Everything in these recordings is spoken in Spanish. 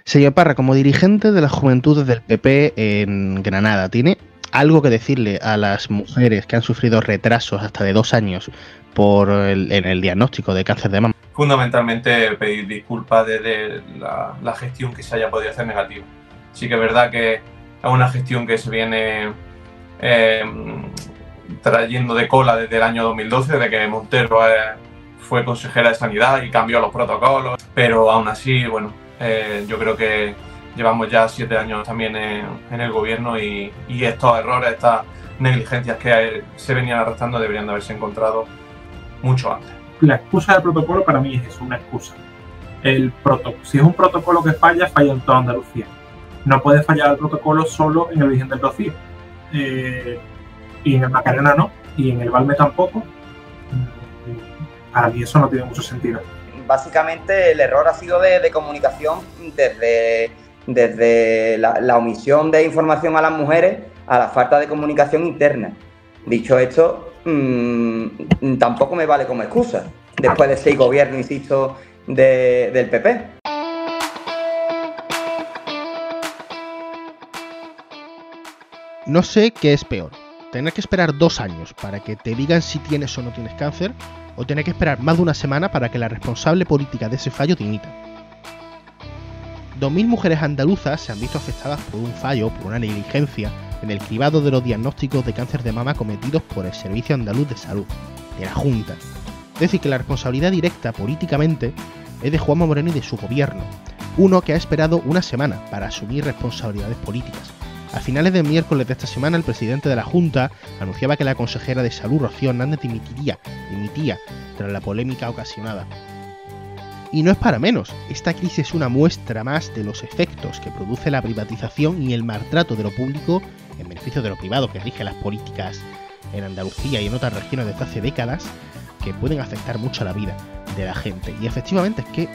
Señor Parra, como dirigente de las juventudes del PP en Granada, ¿tiene algo que decirle a las mujeres que han sufrido retrasos hasta de 2 años en el diagnóstico de cáncer de mama? Fundamentalmente pedir disculpas desde la gestión que se haya podido hacer negativa. Sí que es verdad que es una gestión que se viene trayendo de cola desde el año 2012, desde que Montero fue consejera de Sanidad y cambió los protocolos, pero aún así, bueno, yo creo que llevamos ya 7 años también en el gobierno y estos errores, estas negligencias que se venían arrastrando deberían de haberse encontrado mucho antes. La excusa del protocolo para mí es eso, una excusa. Si es un protocolo que falla, falla en toda Andalucía. No puede fallar el protocolo solo en el Virgen del Rocío. Y en el Macarena no, y en el Valme tampoco. Para mí eso no tiene mucho sentido. Básicamente el error ha sido de comunicación desde la omisión de información a las mujeres a la falta de comunicación interna. Dicho esto, tampoco me vale como excusa, después de 6 gobiernos, insisto, del PP. No sé qué es peor, tener que esperar 2 años para que te digan si tienes o no tienes cáncer, o tener que esperar más de una semana para que la responsable política de ese fallo dimita. 2.000 mujeres andaluzas se han visto afectadas por un fallo, por una negligencia, en el cribado de los diagnósticos de cáncer de mama cometidos por el Servicio Andaluz de Salud, de la Junta. Es decir, que la responsabilidad directa políticamente es de Juanma Moreno y de su gobierno, uno que ha esperado una semana para asumir responsabilidades políticas. A finales del miércoles de esta semana, el presidente de la Junta anunciaba que la consejera de Salud, Rocío Hernández, dimitía tras la polémica ocasionada. Y no es para menos, esta crisis es una muestra más de los efectos que produce la privatización y el maltrato de lo público en beneficio de lo privado, que rige las políticas en Andalucía y en otras regiones desde hace décadas, que pueden afectar mucho a la vida de la gente. Y efectivamente es que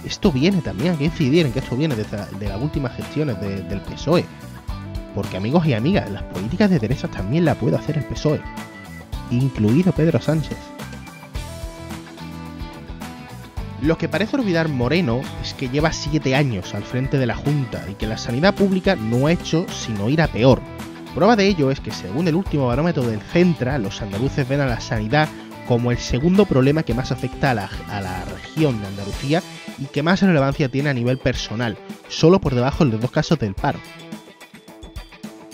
esto viene también, hay que incidir en que esto viene de las últimas gestiones del PSOE. Porque, amigos y amigas, las políticas de derechas también la puede hacer el PSOE, incluido Pedro Sánchez. Lo que parece olvidar Moreno es que lleva 7 años al frente de la Junta y que la sanidad pública no ha hecho sino ir a peor. Prueba de ello es que, según el último barómetro del Centra, los andaluces ven a la sanidad como el segundo problema que más afecta a la región de Andalucía y que más relevancia tiene a nivel personal, solo por debajo de los 2 casos del paro.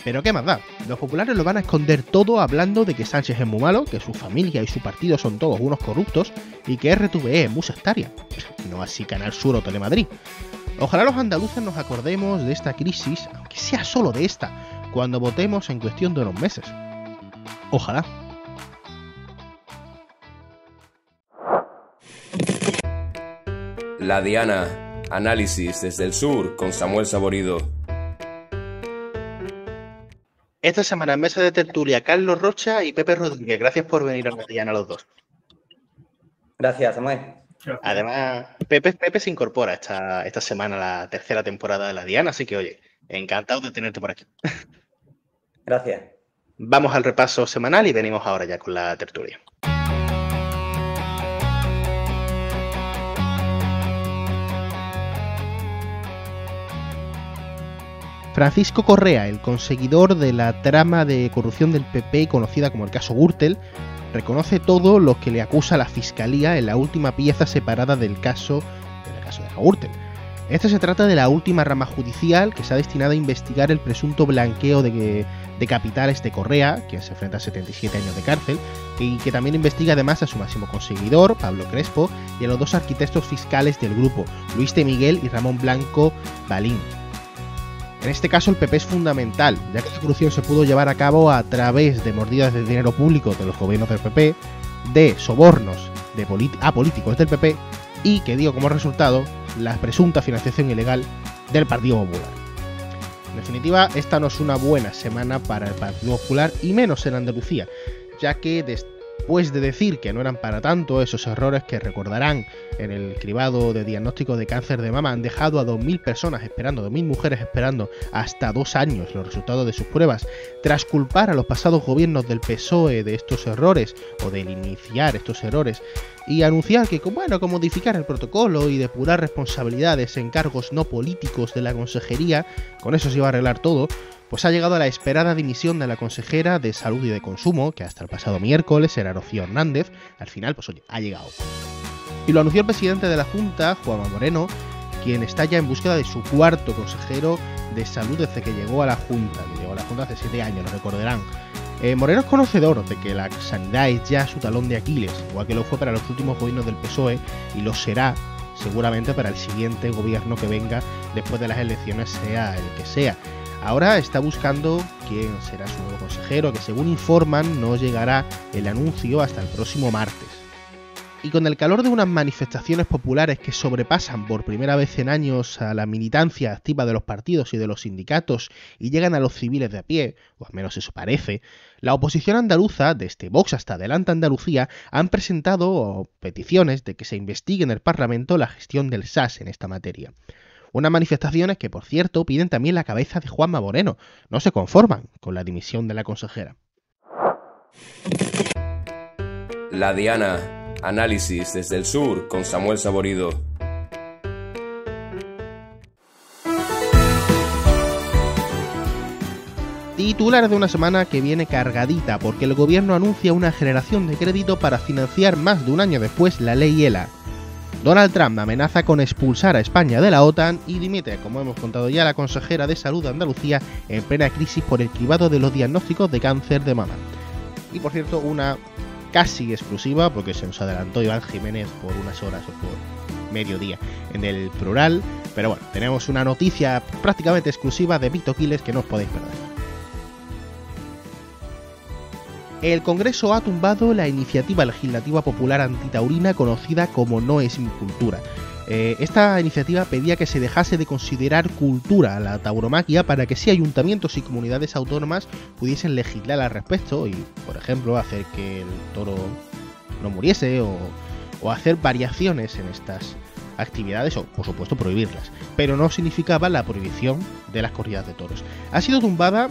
Pero qué más da, los populares lo van a esconder todo hablando de que Sánchez es muy malo, que su familia y su partido son todos unos corruptos y que RTVE es muy sectaria. No así Canal Sur o Telemadrid. Ojalá los andaluces nos acordemos de esta crisis, aunque sea solo de esta, cuando votemos en cuestión de unos meses. Ojalá. La Diana, análisis desde el sur con Samuel Saborido. Esta semana en mesa de tertulia, Carlos Rocha y Pepe Rodríguez. Gracias por venir a la Diana los dos. Gracias, Samuel. Además, Pepe se incorpora esta semana a la 3ª temporada de la Diana, así que, oye, encantado de tenerte por aquí. Gracias. Vamos al repaso semanal y venimos ahora ya con la tertulia. Francisco Correa, el conseguidor de la trama de corrupción del PP conocida como el caso Gürtel, reconoce todo lo que le acusa la Fiscalía en la última pieza separada del caso de la Gürtel. Este se trata de la última rama judicial que se ha destinado a investigar el presunto blanqueo de capitales de Correa, quien se enfrenta a 77 años de cárcel, y que también investiga además a su máximo conseguidor, Pablo Crespo, y a los 2 arquitectos fiscales del grupo, Luis de Miguel y Ramón Blanco Balín. En este caso el PP es fundamental, ya que la corrupción se pudo llevar a cabo a través de mordidas de dinero público de los gobiernos del PP, de sobornos a políticos del PP y, que dio como resultado, la presunta financiación ilegal del Partido Popular. En definitiva, esta no es una buena semana para el Partido Popular y menos en Andalucía, ya que después de decir que no eran para tanto, esos errores que recordarán en el cribado de diagnóstico de cáncer de mama han dejado a 2.000 personas esperando, 2.000 mujeres esperando hasta 2 años los resultados de sus pruebas, tras culpar a los pasados gobiernos del PSOE de estos errores o de iniciar estos errores y anunciar que con modificar el protocolo y depurar responsabilidades en cargos no políticos de la consejería, con eso se iba a arreglar todo, pues ha llegado a la esperada dimisión de la consejera de Salud y de Consumo, que hasta el pasado miércoles era Rocío Hernández. Al final, pues oye, ha llegado. Y lo anunció el presidente de la Junta, Juanma Moreno, quien está ya en búsqueda de su cuarto consejero de salud desde que llegó a la Junta, hace 7 años, lo recordarán. Moreno es conocedor de que la sanidad es ya su talón de Aquiles, igual que lo fue para los últimos gobiernos del PSOE, y lo será seguramente para el siguiente gobierno que venga después de las elecciones, sea el que sea. Ahora está buscando quién será su nuevo consejero, que según informan no llegará el anuncio hasta el próximo martes. Y con el calor de unas manifestaciones populares que sobrepasan por primera vez en años a la militancia activa de los partidos y de los sindicatos y llegan a los civiles de a pie, o al menos eso parece, la oposición andaluza, desde Vox hasta Adelante Andalucía, han presentado peticiones de que se investigue en el Parlamento la gestión del SAS en esta materia. Unas manifestaciones que, por cierto, piden también la cabeza de Juanma Moreno. No se conforman con la dimisión de la consejera. La Diana, análisis desde el sur con Samuel Saborido. Titular de una semana que viene cargadita porque el gobierno anuncia una generación de crédito para financiar más de un año después la ley ELA. Donald Trump amenaza con expulsar a España de la OTAN y dimite, como hemos contado ya, la consejera de Salud de Andalucía en plena crisis por el cribado de los diagnósticos de cáncer de mama. Y por cierto, una casi exclusiva, porque se nos adelantó Iván Jiménez por unas horas o por mediodía en el plural, pero bueno, tenemos una noticia prácticamente exclusiva de Víctor Quiles que no os podéis perder. El Congreso ha tumbado la iniciativa legislativa popular antitaurina conocida como No es mi cultura. Esta iniciativa pedía que se dejase de considerar cultura la tauromaquia para que sí ayuntamientos y comunidades autónomas pudiesen legislar al respecto y, por ejemplo, hacer que el toro no muriese o hacer variaciones en estas actividades o, por supuesto, prohibirlas. Pero no significaba la prohibición de las corridas de toros. Ha sido tumbada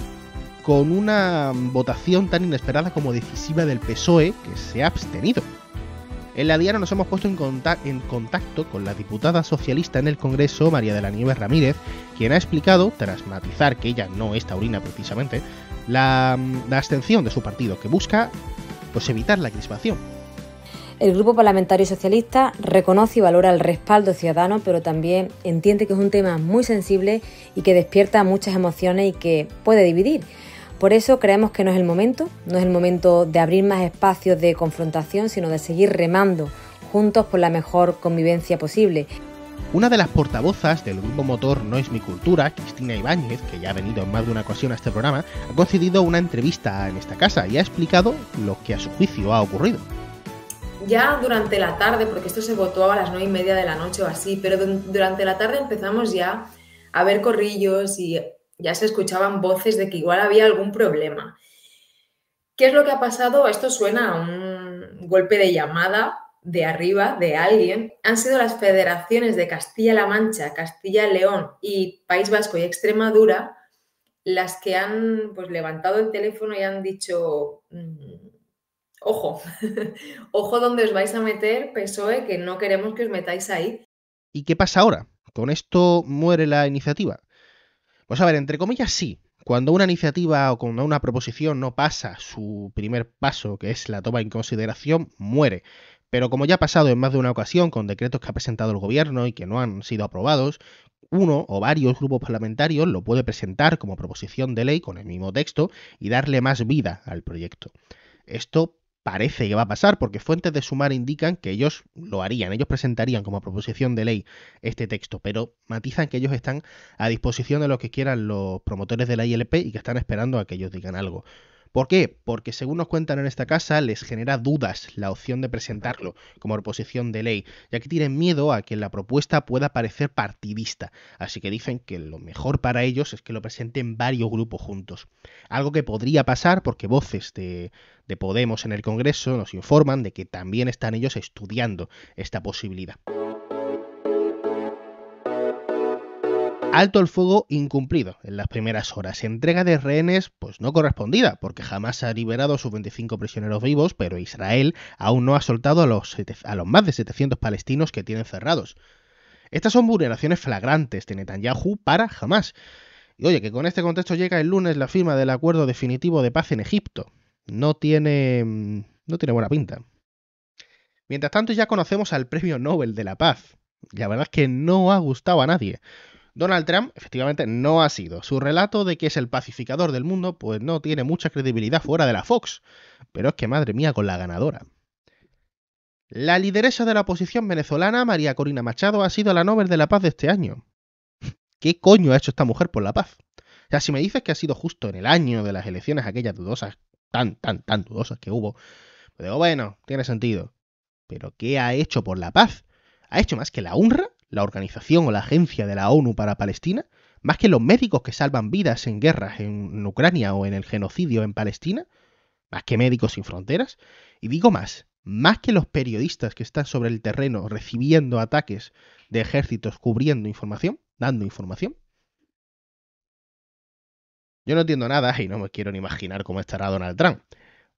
con una votación tan inesperada como decisiva del PSOE, que se ha abstenido. En la Diana nos hemos puesto en contacto con la diputada socialista en el Congreso, María de la Nieves Ramírez, quien ha explicado, tras matizar que ella no es taurina precisamente, la abstención de su partido, que busca pues evitar la crispación. El Grupo Parlamentario Socialista reconoce y valora el respaldo ciudadano, pero también entiende que es un tema muy sensible y que despierta muchas emociones y que puede dividir. Por eso creemos que no es el momento de abrir más espacios de confrontación, sino de seguir remando juntos por la mejor convivencia posible. Una de las portavozas del grupo motor No es mi cultura, Cristina Ibáñez, que ya ha venido en más de una ocasión a este programa, ha concedido una entrevista en esta casa y ha explicado lo que a su juicio ha ocurrido. Ya durante la tarde, porque esto se votó a las 9:30 de la noche o así, pero durante la tarde empezamos ya a ver corrillos y ya se escuchaban voces de que igual había algún problema. ¿Qué es lo que ha pasado? Esto suena a un golpe de llamada de arriba de alguien. Han sido las federaciones de Castilla-La Mancha, Castilla-León y País Vasco y Extremadura las que han pues levantado el teléfono y han dicho ojo, ojo donde os vais a meter, PSOE, que no queremos que os metáis ahí. ¿Y qué pasa ahora? ¿Con esto muere la iniciativa? Pues a ver, entre comillas sí. Cuando una iniciativa o cuando una proposición no pasa su primer paso, que es la toma en consideración, muere. Pero como ya ha pasado en más de una ocasión con decretos que ha presentado el gobierno y que no han sido aprobados, uno o varios grupos parlamentarios lo puede presentar como proposición de ley con el mismo texto y darle más vida al proyecto. Esto parece que va a pasar porque fuentes de Sumar indican que ellos lo harían, ellos presentarían como proposición de ley este texto, pero matizan que ellos están a disposición de lo que quieran los promotores de la ILP y que están esperando a que ellos digan algo. ¿Por qué? Porque según nos cuentan en esta casa, les genera dudas la opción de presentarlo como proposición de ley, ya que tienen miedo a que la propuesta pueda parecer partidista, así que dicen que lo mejor para ellos es que lo presenten varios grupos juntos. Algo que podría pasar porque voces de Podemos en el Congreso nos informan de que también están ellos estudiando esta posibilidad. Alto el fuego incumplido en las primeras horas. Entrega de rehenes pues no correspondida, porque Hamás ha liberado a sus 25 prisioneros vivos, pero Israel aún no ha soltado a los más de 700 palestinos que tienen cerrados. Estas son vulneraciones flagrantes de Netanyahu para Hamás. Y oye, que con este contexto llega el lunes la firma del acuerdo definitivo de paz en Egipto. No tiene buena pinta. Mientras tanto ya conocemos al Premio Nobel de la Paz. La verdad es que no ha gustado a nadie. Donald Trump, efectivamente, no ha sido. Su relato de que es el pacificador del mundo, pues no tiene mucha credibilidad fuera de la Fox. Pero es que, madre mía, con la ganadora. La lideresa de la oposición venezolana, María Corina Machado, ha sido la Nobel de la Paz de este año. ¿Qué coño ha hecho esta mujer por la paz? O sea, si me dices que ha sido justo en el año de las elecciones aquellas dudosas, tan dudosas que hubo, pues digo, bueno, tiene sentido. Pero ¿qué ha hecho por la paz? ¿Ha hecho más que la UNRWA? La organización o la agencia de la ONU para Palestina, más que los médicos que salvan vidas en guerras en Ucrania o en el genocidio en Palestina, más que Médicos Sin Fronteras, y digo más que los periodistas que están sobre el terreno recibiendo ataques de ejércitos cubriendo información, dando información. Yo no entiendo nada y no me quiero ni imaginar cómo estará Donald Trump.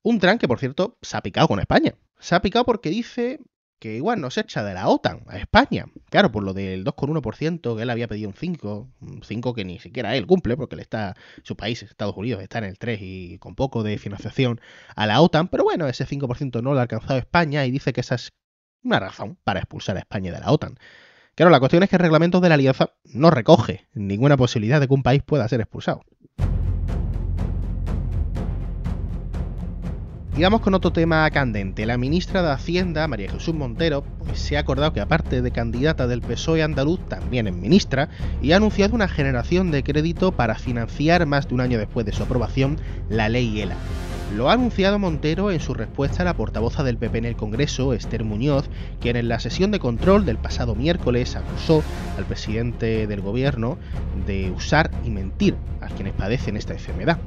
Un Trump que, por cierto, se ha picado con España. Se ha picado porque dice que igual nos echa de la OTAN a España. Claro, por lo del 2,1%, que él había pedido un 5 que ni siquiera él cumple, porque su país, Estados Unidos, está en el 3 y con poco de financiación a la OTAN, pero bueno, ese 5% no lo ha alcanzado España y dice que esa es una razón para expulsar a España de la OTAN. Claro, la cuestión es que el reglamento de la alianza no recoge ninguna posibilidad de que un país pueda ser expulsado. Y vamos con otro tema candente. La ministra de Hacienda, María Jesús Montero, pues se ha acordado que aparte de candidata del PSOE andaluz, también es ministra, y ha anunciado una generación de crédito para financiar, más de un año después de su aprobación, la ley ELA. Lo ha anunciado Montero en su respuesta a la portavoz del PP en el Congreso, Esther Muñoz, quien en la sesión de control del pasado miércoles acusó al presidente del gobierno de usar y mentir a quienes padecen esta enfermedad.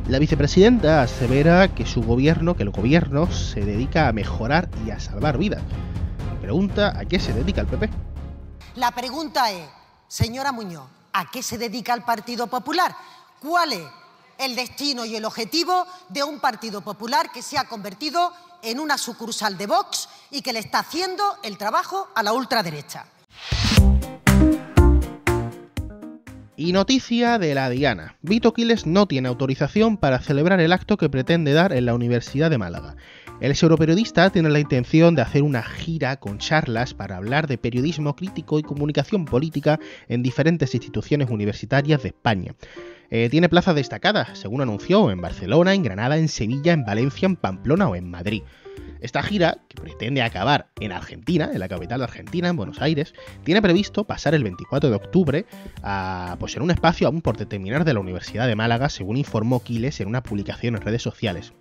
La vicepresidenta asevera que el gobierno se dedica a mejorar y a salvar vidas. Pregunta, ¿a qué se dedica el PP? La pregunta es, señora Muñoz, ¿a qué se dedica el Partido Popular? ¿Cuál es el destino y el objetivo de un Partido Popular que se ha convertido en una sucursal de Vox y que le está haciendo el trabajo a la ultraderecha? Y noticia de la Diana. Vito Quiles no tiene autorización para celebrar el acto que pretende dar en la Universidad de Málaga. El europeriodista tiene la intención de hacer una gira con charlas para hablar de periodismo crítico y comunicación política en diferentes instituciones universitarias de España. Tiene plazas destacadas, según anunció, en Barcelona, en Granada, en Sevilla, en Valencia, en Pamplona o en Madrid. Esta gira, que pretende acabar en Argentina, en la capital de Argentina, en Buenos Aires, tiene previsto pasar el 24 de octubre en un espacio aún por determinar de la Universidad de Málaga, según informó Quiles en una publicación en redes sociales.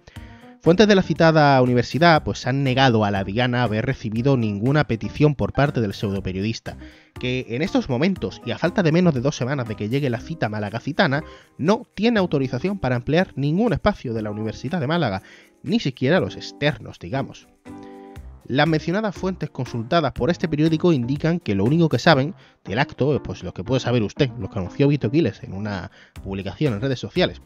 Fuentes de la citada universidad han negado a la Diana haber recibido ninguna petición por parte del pseudoperiodista, que en estos momentos, y a falta de menos de 2 semanas de que llegue la cita malagacitana, no tiene autorización para emplear ningún espacio de la Universidad de Málaga, ni siquiera los externos, digamos. Las mencionadas fuentes consultadas por este periódico indican que lo único que saben del acto, pues lo que puede saber usted, lo que anunció Vito Quiles en una publicación en redes sociales.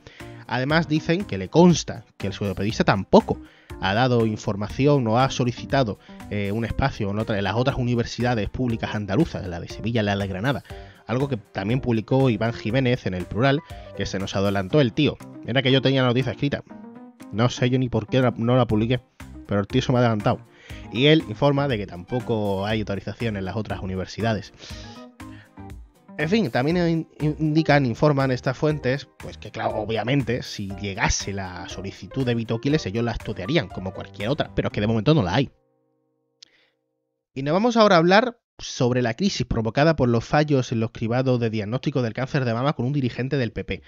Además dicen que le consta que el pseudoperiodista tampoco ha dado información o ha solicitado un espacio en las otras universidades públicas andaluzas, la de Sevilla y la de Granada. Algo que también publicó Iván Jiménez en El Plural, que se nos adelantó el tío. Era que yo tenía la noticia escrita. No sé yo ni por qué no la publiqué, pero el tío se me ha adelantado. Y él informa de que tampoco hay autorización en las otras universidades. En fin, también informan estas fuentes, pues que claro, obviamente, si llegase la solicitud de Vito Quiles, ellos la estudiarían como cualquier otra, pero es que de momento no la hay. Y nos vamos ahora a hablar sobre la crisis provocada por los fallos en los cribados de diagnóstico del cáncer de mama con un dirigente del PP.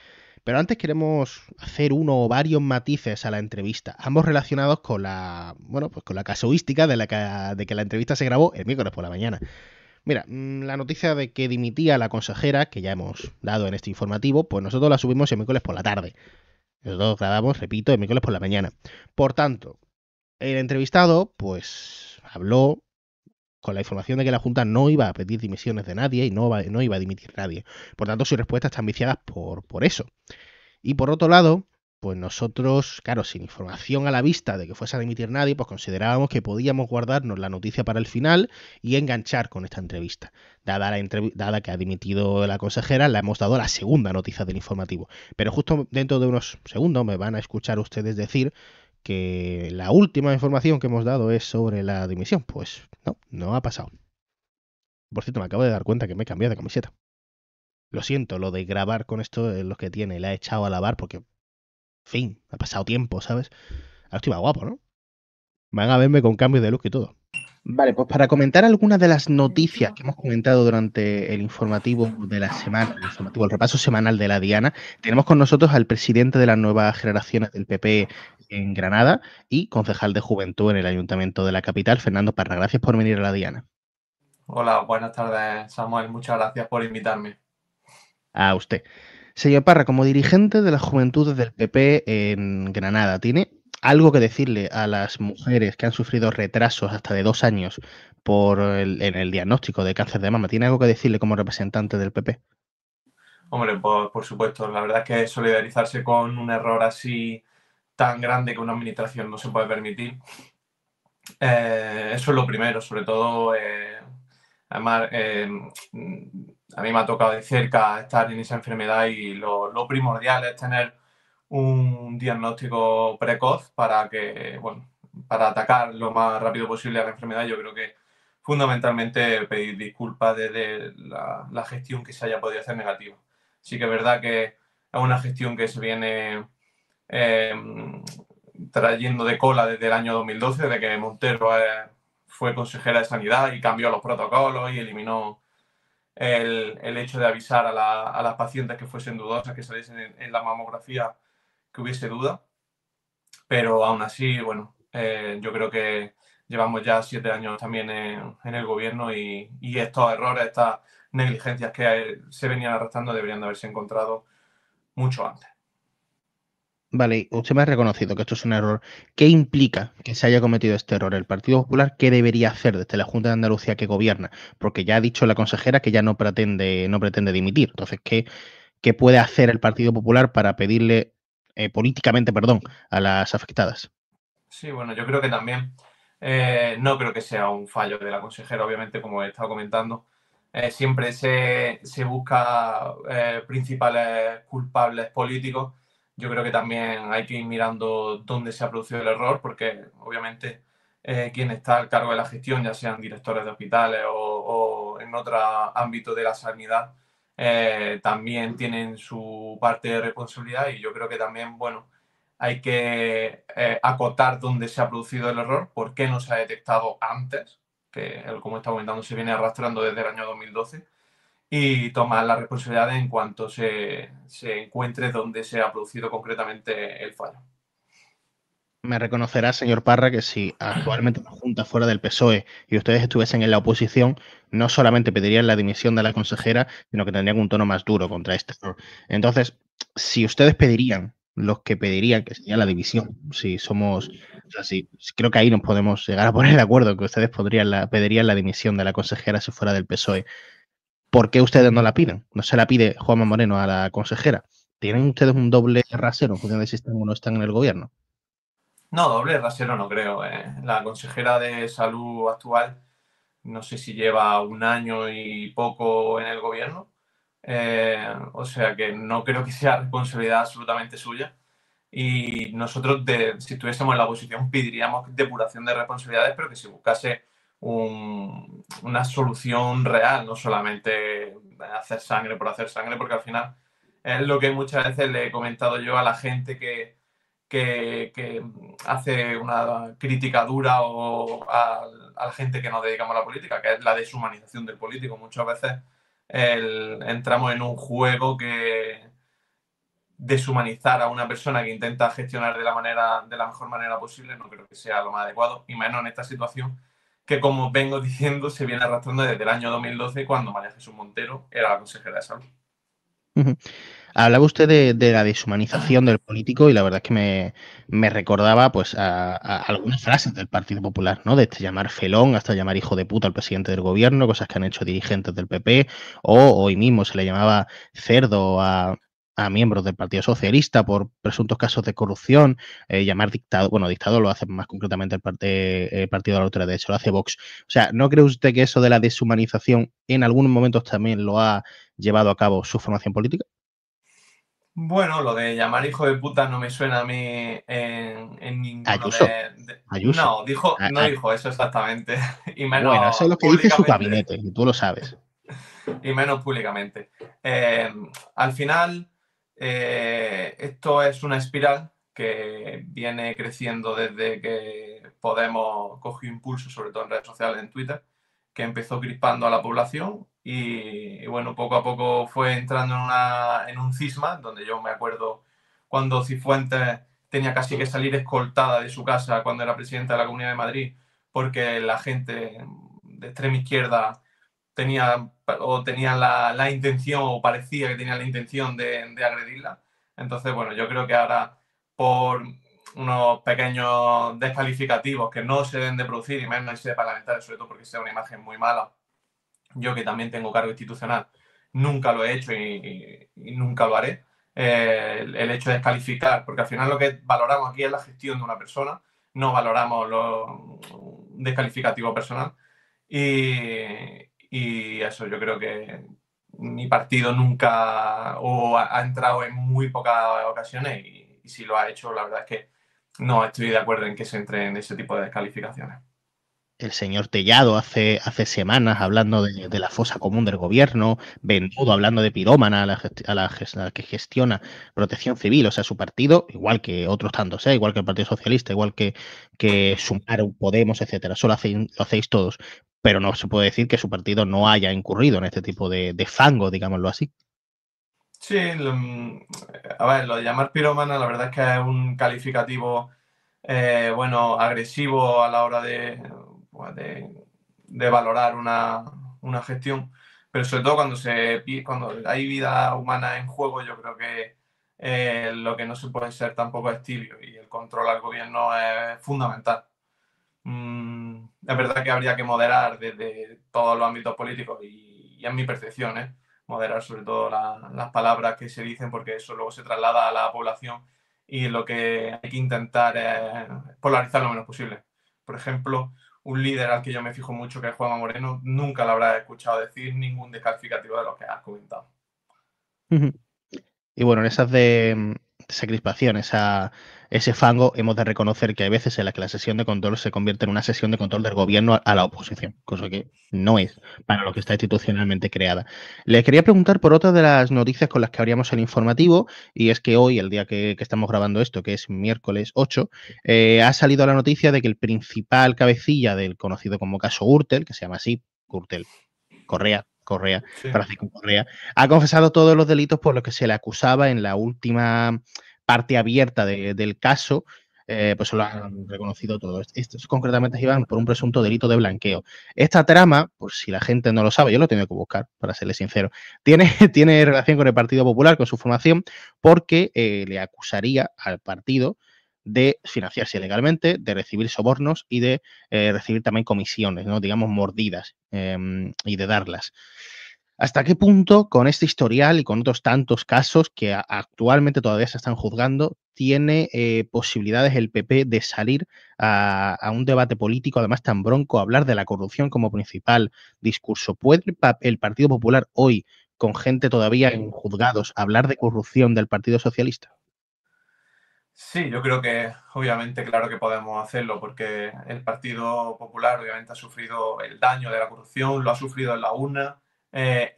Pero antes queremos hacer uno o varios matices a la entrevista, ambos relacionados con la, bueno, pues con la casuística de que la entrevista se grabó el miércoles por la mañana. Mira, la noticia de que dimitía la consejera, que ya hemos dado en este informativo, pues nosotros la subimos el miércoles por la tarde. Nosotros grabamos, repito, el miércoles por la mañana. Por tanto, el entrevistado, pues, habló con la información de que la Junta no iba a pedir dimisiones de nadie y no iba a dimitir nadie. Por tanto, sus respuestas están viciadas por eso. Y por otro lado, pues nosotros, claro, sin información a la vista de que fuese a dimitir nadie, pues considerábamos que podíamos guardarnos la noticia para el final y enganchar con esta entrevista. Dada que ha dimitido la consejera, le hemos dado la segunda noticia del informativo. Pero justo dentro de unos segundos me van a escuchar ustedes decir que la última información que hemos dado es sobre la dimisión. Pues no ha pasado. Por cierto, me acabo de dar cuenta que me he cambiado de camiseta. Lo siento, lo de grabar con esto es lo que tiene. La he echado a lavar porque, en fin, ha pasado tiempo, ¿sabes? Ahora estoy más guapo, ¿no? Van a verme con cambios de look y todo. Vale, pues para comentar algunas de las noticias que hemos comentado durante el informativo de la semana, el repaso semanal de la Diana, tenemos con nosotros al presidente de las nuevas generaciones del PP en Granada y concejal de Juventud en el Ayuntamiento de la capital, Fernando Parra. Gracias por venir a la Diana. Hola, buenas tardes, Samuel. Muchas gracias por invitarme. A usted. Señor Parra, como dirigente de las juventudes del PP en Granada, ¿tiene algo que decirle a las mujeres que han sufrido retrasos hasta de 2 años en el diagnóstico de cáncer de mama? ¿Tiene algo que decirle como representante del PP? Hombre, por supuesto. La verdad es que solidarizarse con un error así tan grande que una administración no se puede permitir. Eso es lo primero, sobre todo. Además, a mí me ha tocado de cerca estar en esa enfermedad y lo primordial es tener un diagnóstico precoz para atacar lo más rápido posible a la enfermedad. Yo creo que fundamentalmente pedir disculpas desde la gestión que se haya podido hacer negativa. Sí que es verdad que es una gestión que se viene trayendo de cola desde el año 2012, desde que Montero fue consejera de Sanidad y cambió los protocolos y eliminó el hecho de avisar a las pacientes que fuesen dudosas, que saliesen en la mamografía, que hubiese duda. Pero aún así, bueno, yo creo que llevamos ya 7 años también en el gobierno y estos errores, estas negligencias que se venían arrastrando deberían de haberse encontrado mucho antes. Vale, usted me ha reconocido que esto es un error. ¿Qué implica que se haya cometido este error? ¿El Partido Popular qué debería hacer desde la Junta de Andalucía que gobierna? Porque ya ha dicho la consejera que ya no pretende dimitir. Entonces, ¿qué puede hacer el Partido Popular para pedirle políticamente perdón a las afectadas? Sí, bueno, yo creo que también no creo que sea un fallo de la consejera, obviamente, como he estado comentando. Siempre se busca principales culpables políticos. Yo creo que también hay que ir mirando dónde se ha producido el error, porque obviamente quien está al cargo de la gestión, ya sean directores de hospitales o en otro ámbito de la sanidad, también tienen su parte de responsabilidad y yo creo que también, bueno, hay que acotar dónde se ha producido el error, por qué no se ha detectado antes, que como está comentando se viene arrastrando desde el año 2012, y tomar la responsabilidad en cuanto se encuentre dónde se ha producido concretamente el fallo. Me reconocerá, señor Parra, que si actualmente la Junta fuera del PSOE y ustedes estuviesen en la oposición, no solamente pedirían la dimisión de la consejera, sino que tendrían un tono más duro contra este error. Entonces, si ustedes pedirían, los que pedirían que sería la división, si somos, o sea, creo que ahí nos podemos llegar a poner de acuerdo, que ustedes pedirían la dimisión de la consejera si fuera del PSOE. ¿Por qué ustedes no la piden? No se la pide Juanma Moreno a la consejera. ¿Tienen ustedes un doble rasero en función de si están o no están en el gobierno? No, doble rasero no creo. La consejera de salud actual, no sé si lleva 1 año y poco en el gobierno. O sea que no creo que sea responsabilidad absolutamente suya. Y nosotros, si estuviésemos en la oposición, pediríamos depuración de responsabilidades, pero que se buscase una solución real, no solamente hacer sangre por hacer sangre, porque al final es lo que muchas veces le he comentado yo a la gente que hace una crítica dura o a la gente que nos dedicamos a la política, que es la deshumanización del político. Muchas veces entramos en un juego que deshumanizar a una persona que intenta gestionar de la mejor manera posible no creo que sea lo más adecuado, y menos en esta situación que, como vengo diciendo, se viene arrastrando desde el año 2012, cuando María Jesús Montero era la consejera de Salud. Hablaba usted de la deshumanización del político y la verdad es que me recordaba pues a algunas frases del Partido Popular, ¿no? Desde llamar felón hasta llamar hijo de puta al presidente del gobierno, cosas que han hecho dirigentes del PP, o hoy mismo se le llamaba cerdo a miembros del Partido Socialista por presuntos casos de corrupción, llamar dictador, bueno, dictador lo hace más concretamente el Partido de la Ultraderecha, lo hace Vox. O sea, ¿no cree usted que eso de la deshumanización en algunos momentos también lo ha llevado a cabo su formación política? Bueno, lo de llamar hijo de puta no me suena a mí en ninguno Ayuso. No, no dijo eso exactamente. Y menos bueno, eso es lo que dice su gabinete, y tú lo sabes. Y menos públicamente. Al final, esto es una espiral que viene creciendo desde que Podemos cogió impulso, sobre todo en redes sociales, en Twitter, que empezó crispando a la población y bueno, poco a poco fue entrando en un cisma, donde yo me acuerdo cuando Cifuentes tenía casi que salir escoltada de su casa cuando era presidenta de la Comunidad de Madrid, porque la gente de extrema izquierda tenía la intención, o parecía que tenía la intención de agredirla. Entonces, bueno, yo creo que ahora, por unos pequeños descalificativos que no se deben de producir, y menos en sede parlamentaria, sobre todo porque sea una imagen muy mala, yo que también tengo cargo institucional, nunca lo he hecho y nunca lo haré. El hecho de descalificar, porque al final lo que valoramos aquí es la gestión de una persona, no valoramos lo descalificativo personal. Y eso, yo creo que mi partido nunca ha entrado en muy pocas ocasiones, y si lo ha hecho, la verdad es que no estoy de acuerdo en que se entre en ese tipo de descalificaciones. El señor Tellado hace semanas hablando de la fosa común del gobierno, Bendodo hablando de pirómana, la que gestiona Protección Civil, o sea, su partido, igual que otros tantos, igual que el Partido Socialista, igual que Sumar, Podemos, etcétera, eso lo hacéis todos, pero no se puede decir que su partido no haya incurrido en este tipo de fango, digámoslo así. Sí, a ver, lo de llamar pirómana, la verdad es que es un calificativo, bueno, agresivo a la hora de valorar una gestión, pero sobre todo cuando hay vida humana en juego, yo creo que lo que no se puede ser tampoco es tibio, y el control al gobierno es fundamental. Es verdad que habría que moderar desde todos los ámbitos políticos, y es mi percepción, moderar sobre todo las palabras que se dicen, porque eso luego se traslada a la población, y lo que hay que intentar es polarizar lo menos posible. Por ejemplo, un líder al que yo me fijo mucho, que es Juanma Moreno, nunca le habrá escuchado decir ningún descalificativo de los que has comentado. Y bueno, en esas de esa crispación, ese fango, hemos de reconocer que hay veces en las que la sesión de control se convierte en una sesión de control del gobierno a la oposición, cosa que no es para lo que está institucionalmente creada. Les quería preguntar por otra de las noticias con las que abríamos el informativo, y es que hoy, el día que estamos grabando esto, que es miércoles 8, ha salido la noticia de que el principal cabecilla del conocido como caso Gürtel, que se llama así, Gürtel Correa, Sí. Francisco Correa, ha confesado todos los delitos por los que se le acusaba en la última parte abierta del caso, pues lo han reconocido todos. Estos concretamente iban por un presunto delito de blanqueo. Esta trama, por si la gente no lo sabe, yo lo he tenido que buscar, para serle sincero, tiene relación con el Partido Popular, con su formación, porque le acusaría al partido de financiarse ilegalmente, de recibir sobornos y de recibir también comisiones, ¿no? Digamos, mordidas, y de darlas. ¿Hasta qué punto, con este historial y con otros tantos casos que actualmente todavía se están juzgando, tiene posibilidades el PP de salir a un debate político, además tan bronco, hablar de la corrupción como principal discurso? ¿Puede el Partido Popular hoy, con gente todavía en juzgados, hablar de corrupción del Partido Socialista? Sí, yo creo que obviamente, claro que podemos hacerlo, porque el Partido Popular obviamente ha sufrido el daño de la corrupción, lo ha sufrido en la urna.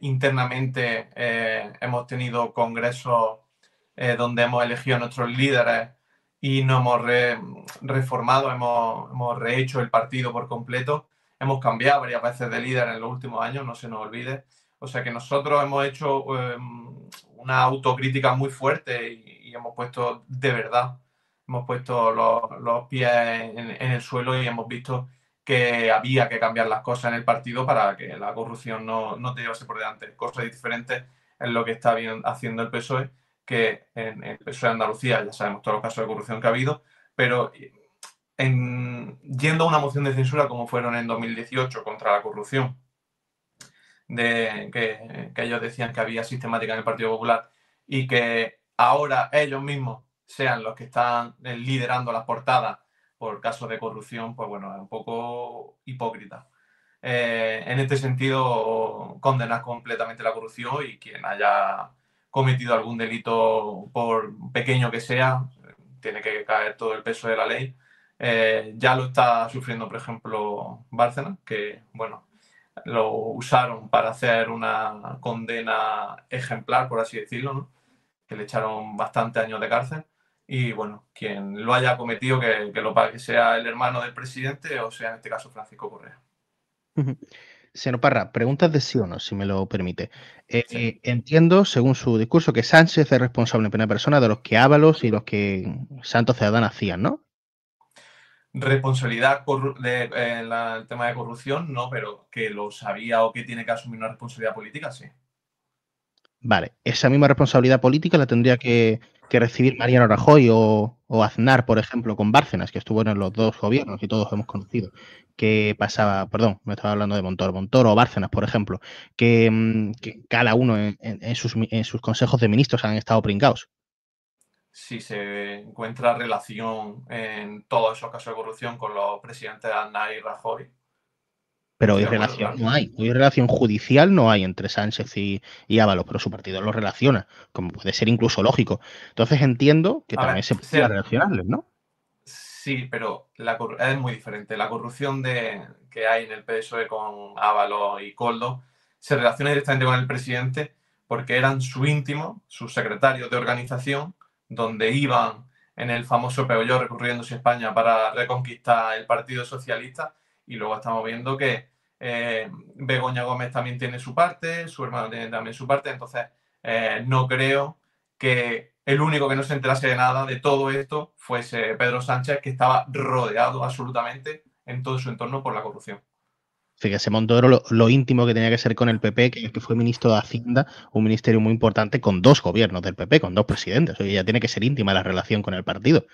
Internamente hemos tenido congresos donde hemos elegido a nuestros líderes y nos hemos reformado, hemos rehecho el partido por completo. Hemos cambiado varias veces de líder en los últimos años, no se nos olvide. O sea que nosotros hemos hecho una autocrítica muy fuerte, hemos puesto de verdad, hemos puesto los pies en el suelo y hemos visto que había que cambiar las cosas en el partido para que la corrupción no te llevase por delante. Cosas diferentes es lo que está haciendo el PSOE, que en el PSOE de Andalucía ya sabemos todos los casos de corrupción que ha habido, pero yendo a una moción de censura como fueron en 2018 contra la corrupción, que ellos decían que había sistemática en el Partido Popular y que ahora ellos mismos sean los que están liderando las portadas por casos de corrupción, pues bueno, es un poco hipócrita. En este sentido, condenar completamente la corrupción y quien haya cometido algún delito, por pequeño que sea, tiene que caer todo el peso de la ley. Ya lo está sufriendo, por ejemplo, Bárcenas, que, bueno, lo usaron para hacer una condena ejemplar, por así decirlo, ¿no? Que le echaron bastantes años de cárcel. Y bueno, quien lo haya cometido, que lo pague, que sea el hermano del presidente o sea en este caso Francisco Correa. Señor Parra, preguntas de sí o no, si me lo permite. Sí. Entiendo, según su discurso, que Sánchez es responsable en primera persona de los que Ábalos y los que Santos Ciudadana hacían, ¿no? Responsabilidad el tema de corrupción, no, pero que lo sabía o que tiene que asumir una responsabilidad política, sí. Vale, esa misma responsabilidad política la tendría que recibir Mariano Rajoy o Aznar, por ejemplo, con Bárcenas, que estuvo en los dos gobiernos y todos hemos conocido. Que pasaba, perdón, me estaba hablando de Montoro o Bárcenas, por ejemplo, que cada uno en sus consejos de ministros han estado pringados. Si se encuentra relación en todos esos casos de corrupción con los presidentes Aznar y Rajoy. Pero hoy relación no hay. Hoy relación judicial no hay entre Sánchez y Ábalos, pero su partido lo relaciona, como puede ser incluso lógico. Entonces entiendo que también se puede relacionarles, ¿no? Sí, pero es muy diferente. La corrupción que hay en el PSOE con Ábalos y Koldo se relaciona directamente con el presidente porque eran su íntimo, sus secretarios de organización, donde iban en el famoso Peugeot recorriéndose España para reconquistar el Partido Socialista, y luego estamos viendo que Begoña Gómez también tiene su parte, su hermano tiene también su parte, entonces no creo que el único que no se enterase de nada de todo esto fuese Pedro Sánchez, que estaba rodeado absolutamente en todo su entorno por la corrupción. Fíjese, Montoro, lo íntimo que tenía que ser con el PP, que fue ministro de Hacienda, un ministerio muy importante con dos gobiernos del PP, con dos presidentes. Oye, ya tiene que ser íntima la relación con el partido.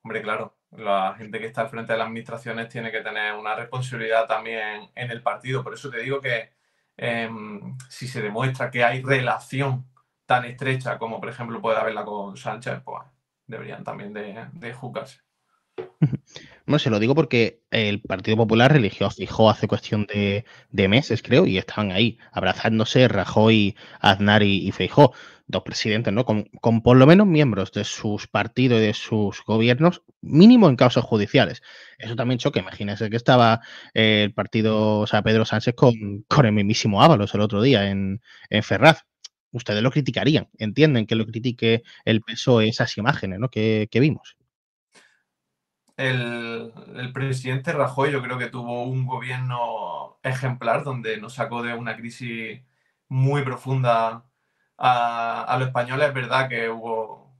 Hombre, claro, la gente que está al frente de las administraciones tiene que tener una responsabilidad también en el partido. Por eso te digo que si se demuestra que hay relación tan estrecha como, por ejemplo, puede haberla con Sánchez, pues deberían también de juzgarse. No, se lo digo porque el Partido Popular eligió a Feijóo hace cuestión de meses, creo, y estaban ahí, abrazándose Rajoy, Aznar y Feijóo, dos presidentes, ¿no? Con por lo menos miembros de sus partidos y de sus gobiernos, mínimo en causas judiciales. Eso también choca. Imagínense que estaba el partido, o sea, Pedro Sánchez con el mismísimo Ábalos el otro día en Ferraz. Ustedes lo criticarían, entienden que lo critique el PSOE esas imágenes, ¿no? que vimos. El presidente Rajoy yo creo que tuvo un gobierno ejemplar donde nos sacó de una crisis muy profunda a los españoles. Es verdad que hubo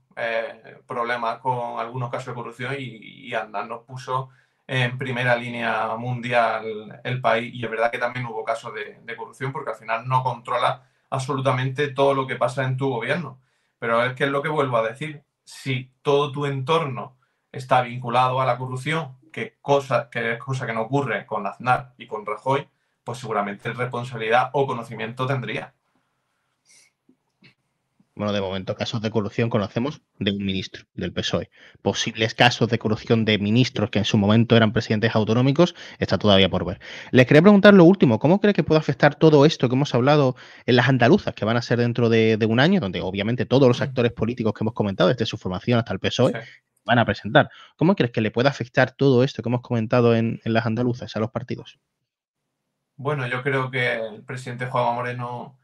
problemas con algunos casos de corrupción y Aznar nos puso en primera línea mundial el país, y es verdad que también hubo casos de corrupción porque al final no controla absolutamente todo lo que pasa en tu gobierno. Pero es que es lo que vuelvo a decir, si todo tu entorno está vinculado a la corrupción, que es cosa que no ocurre con Aznar y con Rajoy, pues seguramente responsabilidad o conocimiento tendría. Bueno, de momento casos de corrupción conocemos de un ministro del PSOE. Posibles casos de corrupción de ministros que en su momento eran presidentes autonómicos está todavía por ver. Les quería preguntar lo último, ¿cómo cree que puede afectar todo esto que hemos hablado en las andaluzas, que van a ser dentro de un año, donde obviamente todos los actores políticos que hemos comentado, desde su formación hasta el PSOE, sí, van a presentar? ¿Cómo crees que le puede afectar todo esto que hemos comentado en las andaluzas a los partidos? Bueno, yo creo que el presidente Juanma Moreno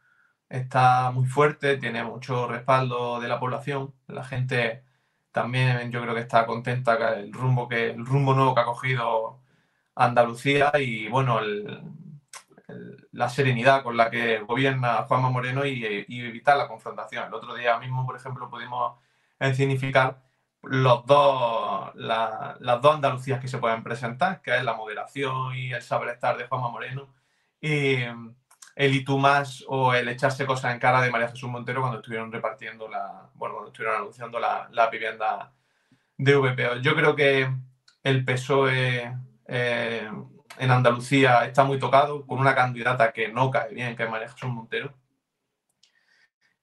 está muy fuerte, tiene mucho respaldo de la población. La gente también yo creo que está contenta con el rumbo nuevo que ha cogido Andalucía y bueno, la serenidad con la que gobierna Juanma Moreno y evitar la confrontación. El otro día mismo, por ejemplo, pudimos significar las dos Andalucías que se pueden presentar, que es la moderación y el saber estar de Juanma Moreno, y el y tú más o el echarse cosas en cara de María Jesús Montero cuando estuvieron repartiendo cuando estuvieron anunciando la vivienda de VPO. Yo creo que el PSOE en Andalucía está muy tocado con una candidata que no cae bien, que es María Jesús Montero.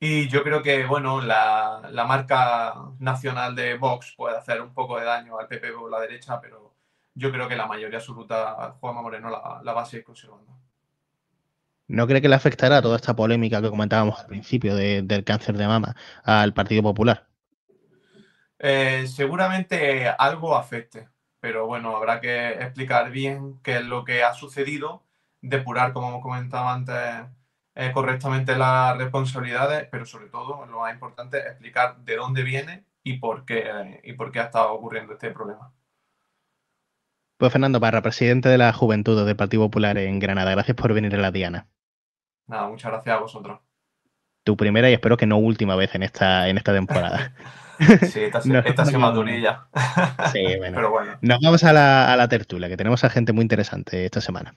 Y yo creo que, bueno, la marca nacional de Vox puede hacer un poco de daño al PP o la derecha, pero yo creo que la mayoría absoluta, Juanma Moreno la va a seguir conservando. ¿No cree que le afectará toda esta polémica que comentábamos al principio del cáncer de mama al Partido Popular? Seguramente algo afecte, pero bueno, habrá que explicar bien qué es lo que ha sucedido, depurar, como hemos comentado antes, correctamente las responsabilidades, pero sobre todo, lo más importante, explicar de dónde viene y por qué ha estado ocurriendo este problema. Pues Fernando Parra, presidente de la Juventud del Partido Popular en Granada. Gracias por venir a la Diana. Nada, muchas gracias a vosotros. Tu primera y espero que no última vez en esta temporada. Sí, esta ha sido más durilla. Sí, bueno. Pero bueno. Nos vamos a la tertulia, que tenemos a gente muy interesante esta semana.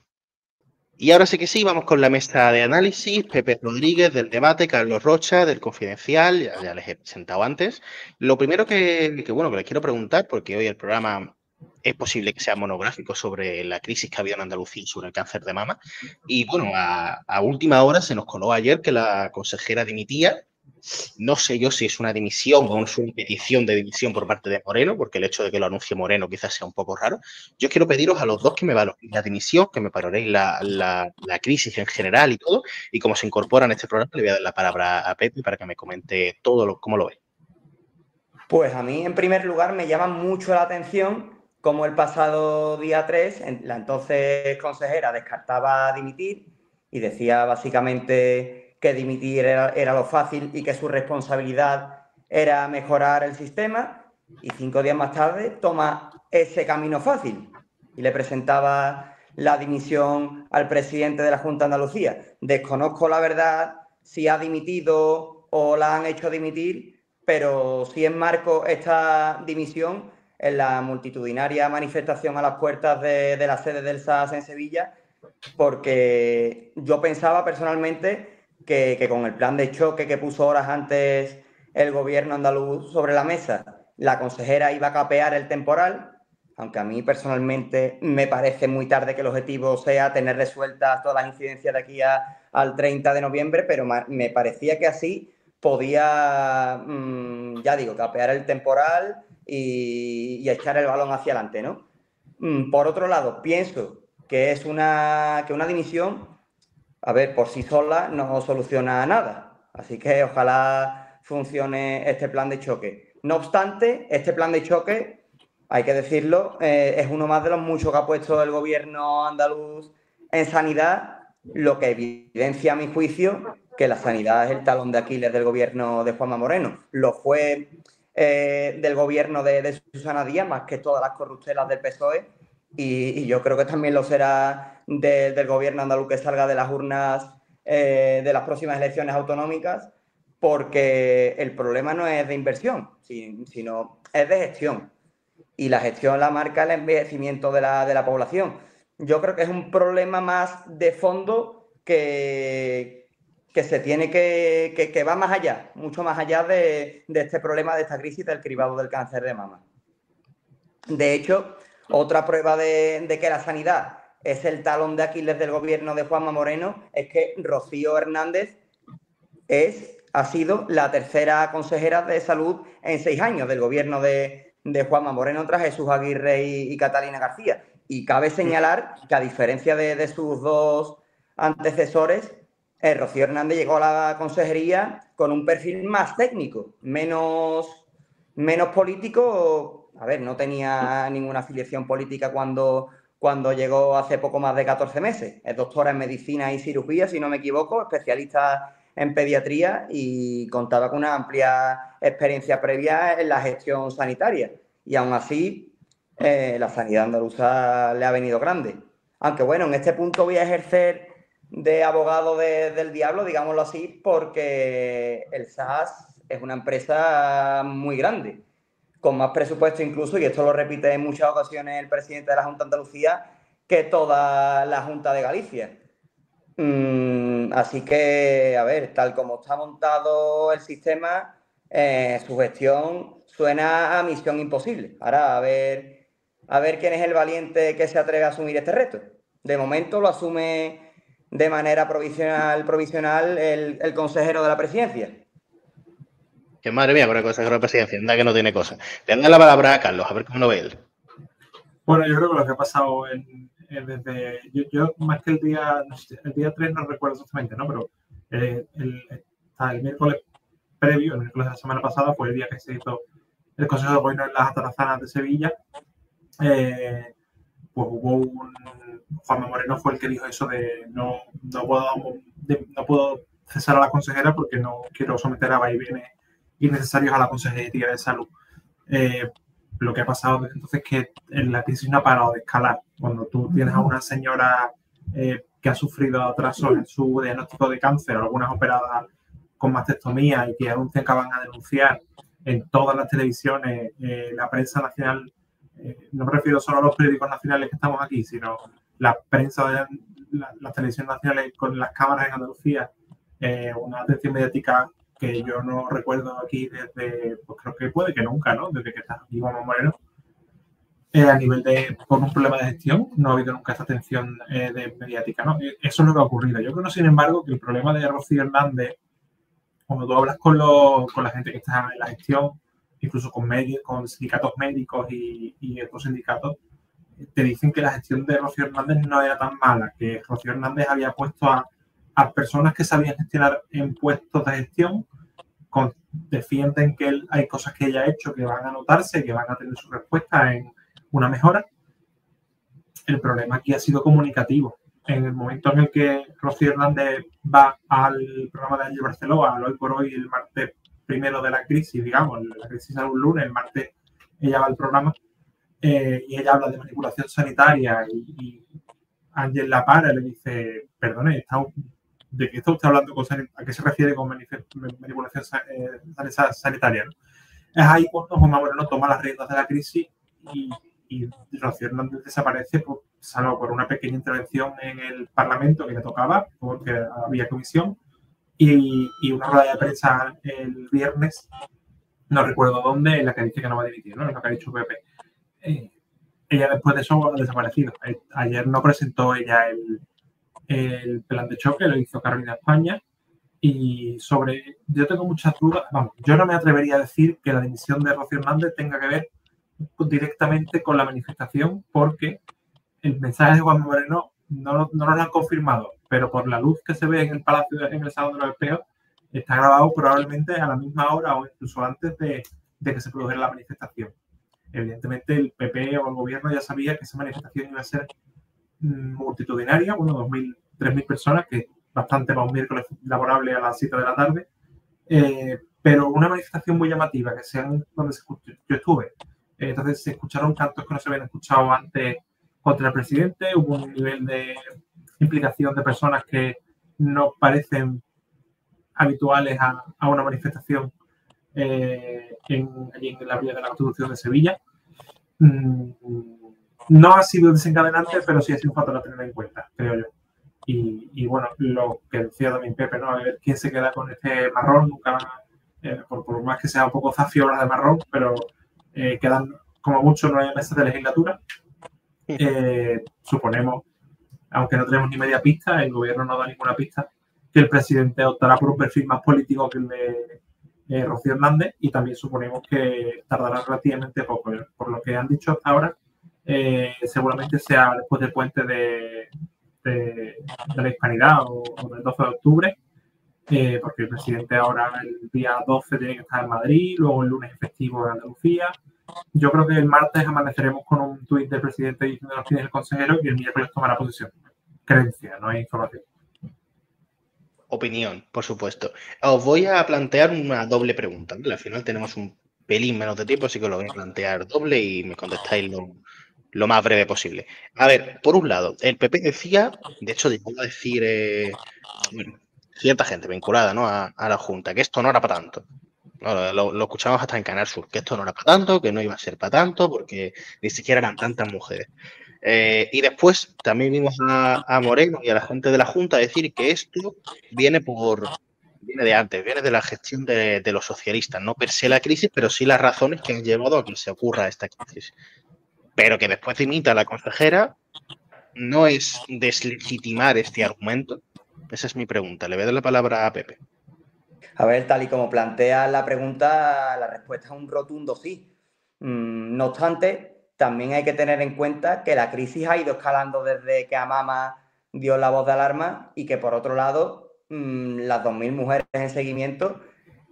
Y ahora sí que sí, vamos con la mesa de análisis. Pepe Rodríguez del Debate, Carlos Rocha del Confidencial, ya les he presentado antes. Lo primero que les quiero preguntar, porque hoy el programa es posible que sea monográfico sobre la crisis que ha habido en Andalucía sobre el cáncer de mama. Y bueno, a última hora se nos coló ayer que la consejera dimitía. No sé yo si es una dimisión o es una petición de dimisión por parte de Moreno, porque el hecho de que lo anuncie Moreno quizás sea un poco raro. Yo quiero pediros a los dos que me valoréis la dimisión, que me valoréis la crisis en general y todo, y como se incorpora en este programa, le voy a dar la palabra a Pepe para que me comente todo cómo lo ve. Pues a mí, en primer lugar, me llama mucho la atención cómo el pasado día 3, la entonces consejera descartaba dimitir y decía básicamente que dimitir era lo fácil y que su responsabilidad era mejorar el sistema, y 5 días más tarde toma ese camino fácil y le presentaba la dimisión al presidente de la Junta de Andalucía. Desconozco la verdad si ha dimitido o la han hecho dimitir, pero sí enmarco esta dimisión en la multitudinaria manifestación a las puertas de la sede del SAS en Sevilla, porque yo pensaba personalmente que con el plan de choque que puso horas antes el gobierno andaluz sobre la mesa, la consejera iba a capear el temporal, aunque a mí personalmente me parece muy tarde que el objetivo sea tener resueltas todas las incidencias de aquí al 30 de noviembre, pero me parecía que así podía, ya digo, capear el temporal y echar el balón hacia adelante, ¿no? Por otro lado, pienso que es una dimisión, a ver, por sí sola no soluciona nada. Así que ojalá funcione este plan de choque. No obstante, este plan de choque, hay que decirlo, es uno más de los muchos que ha puesto el gobierno andaluz en sanidad, lo que evidencia, a mi juicio, que la sanidad es el talón de Aquiles del gobierno de Juanma Moreno. Lo fue del gobierno de Susana Díaz, más que todas las corruptelas del PSOE, y yo creo que también lo será del gobierno andaluz que salga de las urnas de las próximas elecciones autonómicas, porque el problema no es de inversión, sino es de gestión. Y la gestión la marca el envejecimiento de la población. Yo creo que es un problema más de fondo que se tiene que va más allá, mucho más allá de este problema, de esta crisis del cribado del cáncer de mama. De hecho, otra prueba de que la sanidad es el talón de Aquiles del gobierno de Juanma Moreno es que Rocío Hernández ha sido la tercera consejera de salud en 6 años del gobierno de Juanma Moreno tras Jesús Aguirre y Catalina García. Y cabe señalar que, a diferencia de sus dos antecesores, Rocío Hernández llegó a la consejería con un perfil más técnico, menos político. A ver, no tenía ninguna afiliación política cuando llegó hace poco más de 14 meses. Es doctora en medicina y cirugía, si no me equivoco, especialista en pediatría, y contaba con una amplia experiencia previa en la gestión sanitaria. Y aún así, la sanidad andaluza le ha venido grande. Aunque bueno, en este punto voy a ejercer de abogado del diablo, digámoslo así, porque el SAS es una empresa muy grande, con más presupuesto incluso, y esto lo repite en muchas ocasiones el presidente de la Junta de Andalucía, que toda la Junta de Galicia. Así que, a ver, tal como está montado el sistema, su gestión suena a misión imposible. Ahora, a ver quién es el valiente que se atreve a asumir este reto. De momento lo asume de manera provisional el consejero de la presidencia. Que madre mía, con el consejero de la presidencia, anda que no tiene cosa. Le dan la palabra a Carlos, a ver cómo lo ve él. Bueno, yo creo que lo que ha pasado desde... Yo más que el día 3 no recuerdo exactamente, ¿no? Pero el miércoles previo, el miércoles de la semana pasada, fue el día que se hizo el Consejo de Gobierno en las Atarazanas de Sevilla. Pues hubo Juanma Moreno fue el que dijo eso de no puedo cesar a la consejera porque no quiero someter a vaivenes innecesarios a la Consejería de Salud. Lo que ha pasado desde entonces es que la crisis no ha parado de escalar. Cuando tú tienes a una señora que ha sufrido atrasos en su diagnóstico de cáncer, algunas operadas con mastectomía y que anuncian que van a denunciar en todas las televisiones, la prensa nacional, no me refiero solo a los periódicos nacionales que estamos aquí, sino la prensa de las televisiones nacionales con las cámaras en Andalucía, una atención mediática que yo no recuerdo aquí desde, pues creo que puede que nunca, ¿no? Desde que está aquí Juanma Moreno. A nivel de, por un problema de gestión, no ha habido nunca esta atención mediática, ¿no? Eso es lo que ha ocurrido. Yo creo, sin embargo, que el problema de Rocío Hernández, cuando tú hablas con la gente que está en la gestión, incluso con sindicatos médicos y otros sindicatos, te dicen que la gestión de Rocío Hernández no era tan mala, que Rocío Hernández había puesto a personas que sabían gestionar en puestos de gestión, defienden que hay cosas que ella ha hecho que van a notarse, que van a tener su respuesta en una mejora. El problema aquí ha sido comunicativo. En el momento en el que Rocío Hernández va al programa de Ángel Barceló, al Hoy por Hoy, el martes primero de la crisis, digamos, la crisis sale un lunes, el martes ella va al programa y ella habla de manipulación sanitaria y Ángel la para y le dice, perdone, ¿de qué está usted hablando? ¿A qué se refiere con manipulación sanitaria? ¿No? Es ahí cuando Juanma Moreno toma las riendas de la crisis y Rocío Hernández desaparece, salvo por una pequeña intervención en el Parlamento que le tocaba, porque había comisión, y una rueda de prensa el viernes, no recuerdo dónde, en la que dice que no va a dimitir, ¿no? Es lo que ha dicho Pepe. Ella después de eso ha desaparecido. Ayer no presentó ella el plan de choque, lo hizo Carolina España, y yo tengo muchas dudas, yo no me atrevería a decir que la dimisión de Rocío Hernández tenga que ver directamente con la manifestación, porque el mensaje de Juanma Moreno no nos lo han confirmado, pero por la luz que se ve en el Palacio, en el Salón de los Espejos, está grabado probablemente a la misma hora o incluso antes de que se produjera la manifestación. Evidentemente el PP o el gobierno ya sabía que esa manifestación iba a ser multitudinaria, 2.000, 3.000 personas, que es bastante para un miércoles laborable a las 7 de la tarde, pero una manifestación muy llamativa, donde yo estuve. Entonces se escucharon cantos que no se habían escuchado antes contra el presidente, hubo un nivel de implicación de personas que no parecen habituales a una manifestación allí en la Villa de la Constitución de Sevilla. No ha sido desencadenante, pero sí ha sido un factor a tener en cuenta, creo yo. Y bueno, lo que decía también Pepe, ¿no? A ver quién se queda con este marrón, nunca, por más que sea un poco zafio hablar de marrón, pero quedan como mucho 9 meses de legislatura. Suponemos, aunque no tenemos ni media pista, el gobierno no da ninguna pista, que el presidente optará por un perfil más político que el de Rocío Hernández, y también suponemos que tardará relativamente poco. Por lo que han dicho hasta ahora, seguramente sea después del puente de la Hispanidad o del 12 de octubre, porque el presidente ahora el día 12 tiene que estar en Madrid, luego el lunes es festivo en Andalucía. Yo creo que el martes amaneceremos con un tuit del presidente diciéndonos quién es el consejero y el miércoles tomará posición. Creencia, no hay información. Opinión, por supuesto. Os voy a plantear una doble pregunta, ¿vale? Al final tenemos un pelín menos de tiempo, así que lo voy a plantear doble y me contestáis lo más breve posible. A ver, por un lado, el PP decía, de hecho, llegó a decir cierta gente vinculada, ¿no? a la Junta, que esto no era para tanto. No, lo escuchamos hasta en Canal Sur, que esto no era para tanto, que no iba a ser para tanto, porque ni siquiera eran tantas mujeres. Y después también vimos a Moreno y a la gente de la Junta decir que esto viene de antes, viene de la gestión de los socialistas, no per se la crisis, pero sí las razones que han llevado a que se ocurra esta crisis. Pero que después dimita la consejera no es deslegitimar este argumento. Esa es mi pregunta. Le voy a dar la palabra a Pepe. A ver, tal y como plantea la pregunta, la respuesta es un rotundo sí. No obstante, también hay que tener en cuenta que la crisis ha ido escalando desde que Amama dio la voz de alarma y que, por otro lado, las 2.000 mujeres en seguimiento,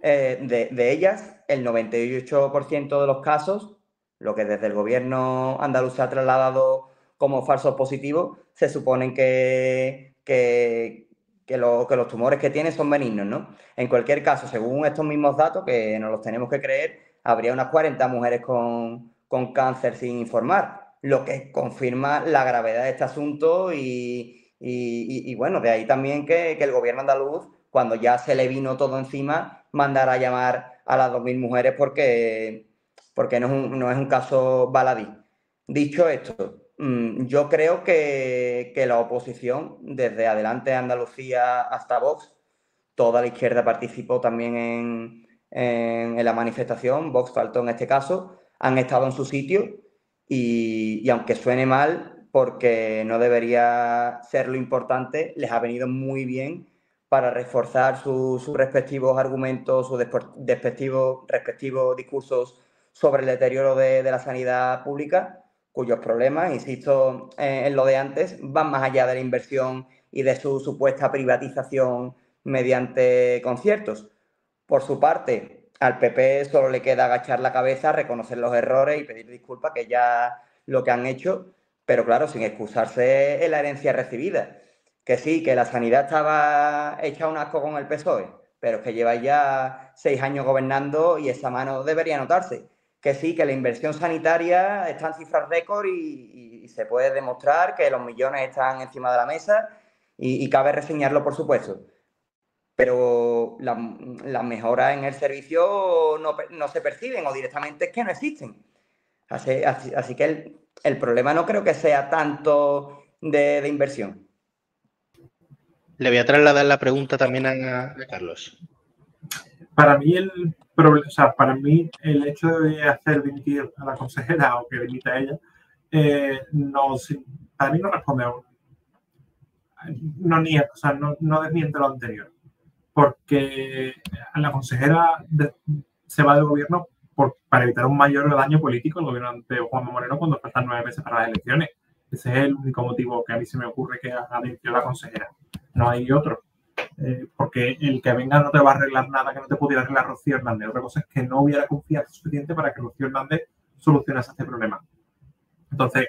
de ellas, el 98% de los casos, lo que desde el gobierno andaluz se ha trasladado como falsos positivos, se suponen que los tumores que tiene son benignos, ¿no? En cualquier caso, según estos mismos datos, que nos los tenemos que creer, habría unas 40 mujeres con cáncer sin informar, lo que confirma la gravedad de este asunto y bueno, de ahí también que el gobierno andaluz, cuando ya se le vino todo encima, mandara a llamar a las 2.000 mujeres porque no es un caso baladí. Dicho esto, yo creo que la oposición, desde Adelante Andalucía hasta Vox, toda la izquierda participó también en la manifestación, Vox faltó en este caso, han estado en su sitio y aunque suene mal, porque no debería ser lo importante, les ha venido muy bien para reforzar sus respectivos argumentos, sus respectivos discursos sobre el deterioro de la sanidad pública, cuyos problemas, insisto en lo de antes, van más allá de la inversión y de su supuesta privatización mediante conciertos. Por su parte, al PP solo le queda agachar la cabeza, reconocer los errores y pedir disculpas, que ya lo que han hecho, pero claro, sin excusarse en la herencia recibida. Que sí, que la sanidad estaba hecha un asco con el PSOE, pero es que lleva ya 6 años gobernando y esa mano debería notarse. Que sí, que la inversión sanitaria está en cifras récord y se puede demostrar que los millones están encima de la mesa y cabe reseñarlo, por supuesto. Pero las mejoras en el servicio no se perciben o directamente es que no existen. Así que el problema no creo que sea tanto de inversión. Le voy a trasladar la pregunta también a Carlos. Para mí el hecho de hacer dimitir a la consejera o que dimita a ella, para mí no responde no desmiente lo anterior, porque la consejera se va del gobierno para evitar un mayor daño político al gobierno de Juanma Moreno cuando faltan 9 meses para las elecciones. Ese es el único motivo que a mí se me ocurre que ha dimitido la consejera. No hay otro. Porque el que venga no te va a arreglar nada que no te pudiera arreglar Rocío Hernández. Otra cosa es que no hubiera confianza suficiente para que Rocío Hernández solucionase este problema. Entonces,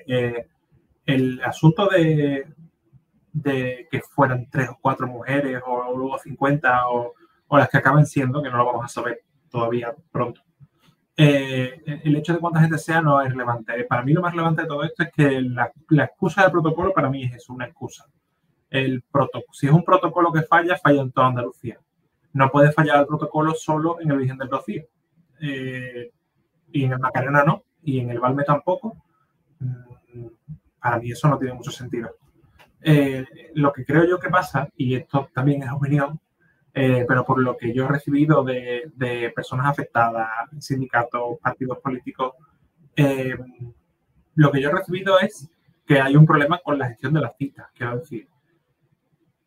el asunto de que fueran 3 o 4 mujeres o luego 50 o las que acaben siendo, que no lo vamos a saber todavía pronto. El hecho de cuánta gente sea no es relevante. Para mí lo más relevante de todo esto es que la excusa del protocolo para mí es eso, una excusa. Si es un protocolo que falla en toda Andalucía. No puede fallar el protocolo solo en el Virgen del Rocío. Y en el Macarena no, y en el Valme tampoco. Para mí eso no tiene mucho sentido. Lo que creo yo que pasa, y esto también es opinión, pero por lo que yo he recibido de personas afectadas, sindicatos, partidos políticos, lo que yo he recibido es que hay un problema con la gestión de las citas. Quiero decir,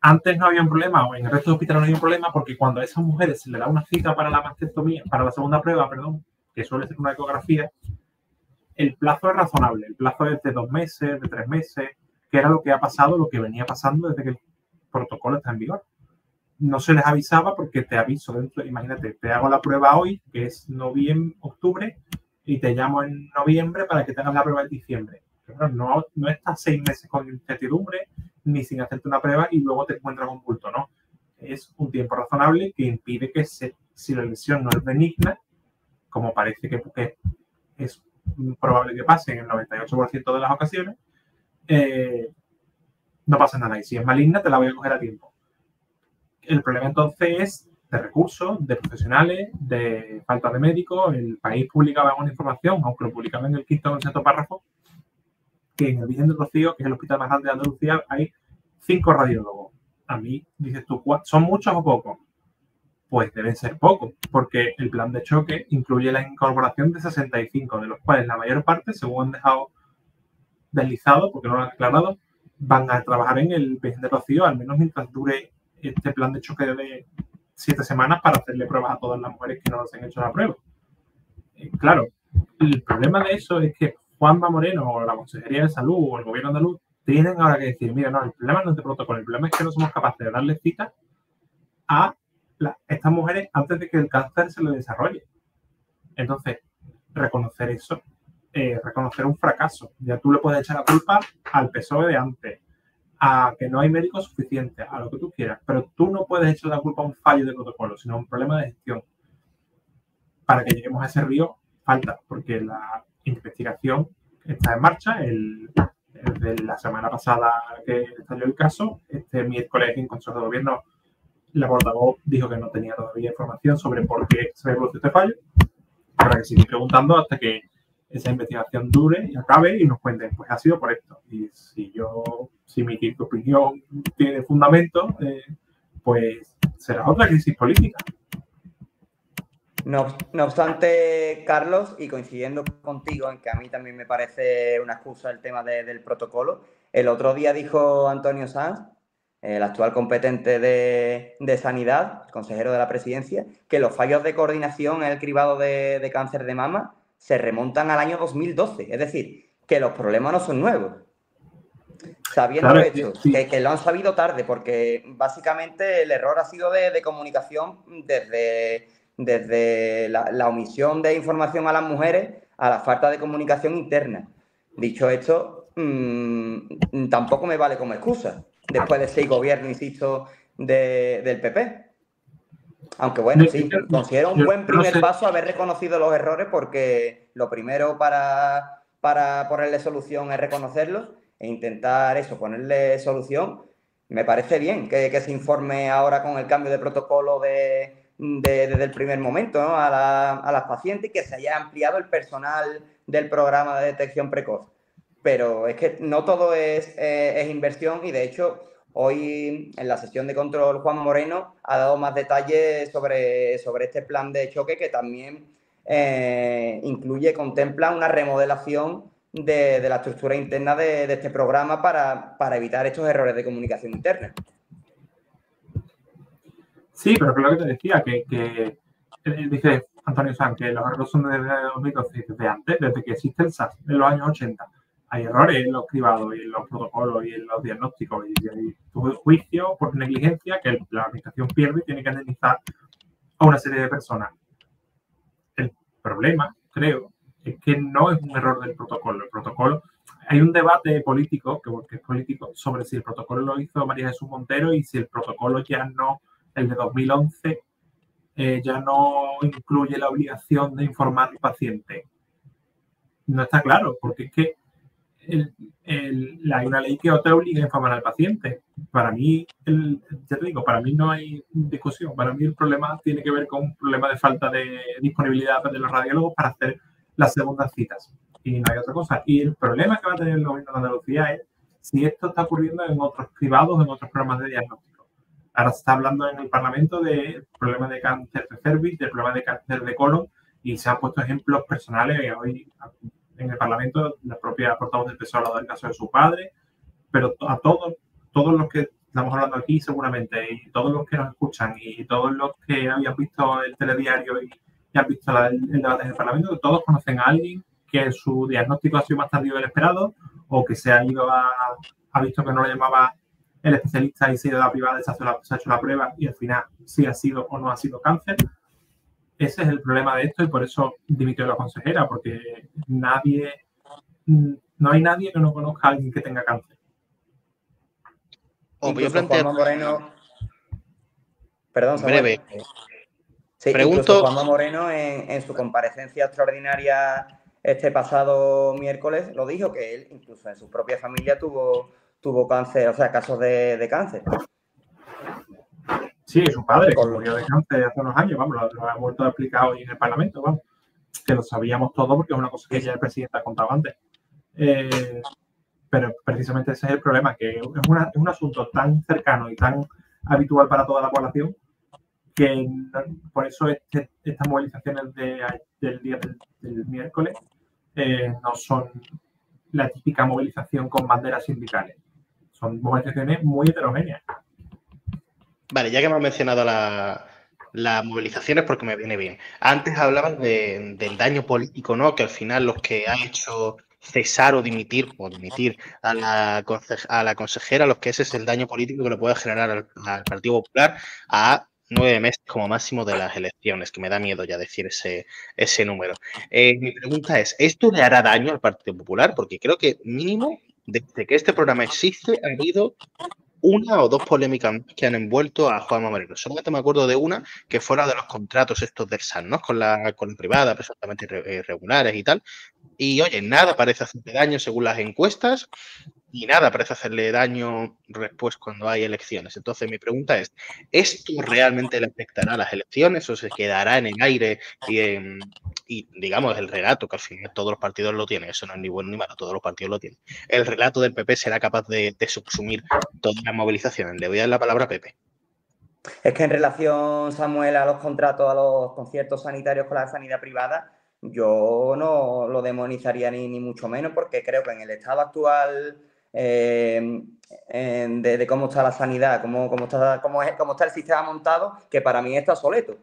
antes no había un problema, o en el resto de hospitales no había un problema, porque cuando a esas mujeres se le da una cita para la mastectomía, para la segunda prueba, que suele ser una ecografía, el plazo es razonable. El plazo es de 2 meses, de 3 meses, que era lo que ha pasado, lo que venía pasando desde que el protocolo está en vigor. No se les avisaba porque te aviso imagínate, te hago la prueba hoy, que es octubre, y te llamo en noviembre para que te hagas la prueba en diciembre. Pero no estás 6 meses con incertidumbre, ni sin hacerte una prueba y luego te encuentras un bulto, ¿no? Es un tiempo razonable que impide que si la lesión no es benigna, como parece que es probable que pase en el 98% de las ocasiones, no pasa nada. Y si es maligna, te la voy a coger a tiempo. El problema entonces es de recursos, de profesionales, de falta de médicos. El país publicaba una información, aunque lo publicaba en el quinto o el sexto párrafo, que en el Virgen del Rocío, que es el hospital más grande de Andalucía, hay 5 radiólogos. A mí, dices tú, ¿son muchos o pocos? Pues deben ser pocos, porque el plan de choque incluye la incorporación de 65, de los cuales la mayor parte, según han dejado deslizado, porque no lo han aclarado, van a trabajar en el Virgen del Rocío, al menos mientras dure este plan de choque de 7 semanas para hacerle pruebas a todas las mujeres que no les han hecho la prueba. Claro, el problema de eso es que Juanma Moreno o la Consejería de Salud o el Gobierno andaluz tienen ahora que decir, mira, no, el problema no es de protocolo, el problema es que no somos capaces de darle cita a estas mujeres antes de que el cáncer se le desarrolle. Entonces, reconocer eso, reconocer un fracaso. Ya tú le puedes echar la culpa al PSOE de antes, a que no hay médicos suficientes, a lo que tú quieras, pero tú no puedes echar la culpa a un fallo de protocolo, sino a un problema de gestión. Para que lleguemos a ese río, falta, porque la investigación está en marcha. De la semana pasada que estalló el caso, este miércoles en Consejo de Gobierno, la portavoz dijo que no tenía todavía información sobre por qué se había producido este fallo. Habrá que seguir preguntando hasta que esa investigación dure y acabe y nos cuenten, pues ha sido por esto. Y si mi opinión tiene fundamento, pues será otra crisis política. No obstante, Carlos, y coincidiendo contigo en que a mí también me parece una excusa el tema del protocolo, el otro día dijo Antonio Sanz, el actual competente de Sanidad, consejero de la Presidencia, que los fallos de coordinación en el cribado de cáncer de mama se remontan al año 2012. Es decir, que los problemas no son nuevos. Sabiendo claro, esto, sí. que lo han sabido tarde, porque básicamente el error ha sido de comunicación desde la omisión de información a las mujeres a la falta de comunicación interna. Dicho esto, tampoco me vale como excusa, después de 6 gobiernos, insisto, del PP. Aunque bueno, sí, considero un buen primer paso haber reconocido los errores, porque lo primero para ponerle solución es reconocerlos e intentar eso, ponerle solución. Me parece bien que se informe ahora con el cambio de protocolo desde el primer momento, ¿no?, a las pacientes, y que se haya ampliado el personal del programa de detección precoz. Pero es que no todo es inversión, y de hecho hoy en la sesión de control Juan Moreno ha dado más detalles sobre este plan de choque, que también contempla una remodelación de la estructura interna de este programa para evitar estos errores de comunicación interna. Sí, pero es lo que te decía, que dice Antonio Sanz, que los errores son desde 2012, desde antes, desde que existe el SAS, en los años 80. Hay errores en los cribados y en los protocolos y en los diagnósticos, y hay juicio por negligencia que la administración pierde y tiene que indemnizar a una serie de personas. El problema, creo, es que no es un error del protocolo. El protocolo, hay un debate político, que es político, sobre si el protocolo lo hizo María Jesús Montero y si el protocolo ya no, el de 2011, ya no incluye la obligación de informar al paciente. No está claro, porque es que hay una ley que te obliga a informar al paciente. Para mí, ya te digo, para mí no hay discusión. Para mí el problema tiene que ver con un problema de falta de disponibilidad de los radiólogos para hacer las segundas citas. Y no hay otra cosa. Y el problema que va a tener el Gobierno de Andalucía es si esto está ocurriendo en otros cribados, en otros programas de diagnóstico. Ahora se está hablando en el Parlamento del problema de cáncer de cervix, del problema de cáncer de colon, y se han puesto ejemplos personales. Hoy en el Parlamento la propia portavoz del PSOE ha hablado del caso de su padre, pero a todos los que estamos hablando aquí seguramente, y todos los que nos escuchan, y todos los que habían visto el telediario y han visto el debate en el Parlamento, todos conocen a alguien que su diagnóstico ha sido más tardío del esperado, o que se ha ido ha visto que no lo llamaba el especialista y se ha ido a la privada y se ha hecho la prueba y al final sí ha sido o no ha sido cáncer. Ese es el problema de esto, y por eso dimitió la consejera, porque no hay nadie que no conozca a alguien que tenga cáncer. Juanma Moreno, perdón, breve. Sí, Pregunto. Juanma Moreno en su comparecencia extraordinaria este pasado miércoles lo dijo, que él incluso en su propia familia tuvo cáncer, o sea, casos de cáncer. Sí, su padre, que Con- murió de cáncer hace unos años, vamos, lo ha vuelto a explicar hoy en el Parlamento, vamos, que lo sabíamos todo porque es una cosa que ya el presidente ha contado antes. Pero precisamente ese es el problema, que es un asunto tan cercano y tan habitual para toda la población que por eso estas movilizaciones del día del miércoles no son la típica movilización con banderas sindicales. Son movilizaciones muy heterogéneas. Vale, ya que me has mencionado las movilizaciones, porque me viene bien. Antes hablabas del daño político, ¿no? Que al final los que han hecho cesar o dimitir a la consejera, los que ese es el daño político que le puede generar al Partido Popular a 9 meses como máximo de las elecciones, que me da miedo ya decir ese número. Mi pregunta es, ¿esto le hará daño al Partido Popular? Porque creo que mínimo, desde que este programa existe, ha habido una o dos polémicas que han envuelto a Juanma Moreno. Solamente me acuerdo de una que fue la de los contratos estos del SAN, ¿no? Con la privada, presuntamente irregulares y tal. Y oye, nada parece hacerle daño según las encuestas y nada parece hacerle daño después cuando hay elecciones. Entonces mi pregunta es, ¿esto realmente le afectará a las elecciones o se quedará en el aire y digamos, el relato, que al final todos los partidos lo tienen, eso no es ni bueno ni malo, todos los partidos lo tienen? ¿El relato del PP será capaz de subsumir todas las movilizaciones? Le voy a dar la palabra a Pepe. Es que en relación, Samuel, a los contratos, a los conciertos sanitarios con la sanidad privada, yo no lo demonizaría ni mucho menos, porque creo que en el estado actual de cómo está la sanidad, cómo está el sistema montado, que para mí está obsoleto.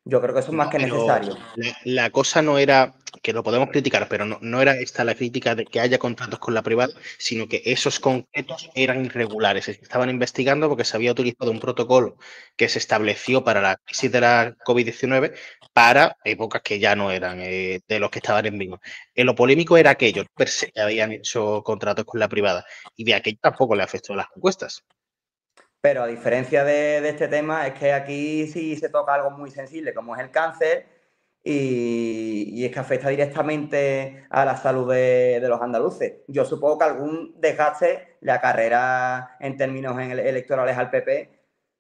Yo creo que eso es más que necesario. La cosa no era, que lo podemos criticar, pero no era esta la crítica de que haya contratos con la privada, sino que esos concretos eran irregulares. Estaban investigando porque se había utilizado un protocolo que se estableció para la crisis de la COVID-19 para épocas que ya no eran de los que estaban en vigor. Lo polémico era que ellos per se habían hecho contratos con la privada y de aquello tampoco le afectó a las encuestas. Pero a diferencia de este tema, es que aquí sí se toca algo muy sensible, como es el cáncer, y es que afecta directamente a la salud de los andaluces. Yo supongo que algún desgaste le acarreará en términos electorales al PP,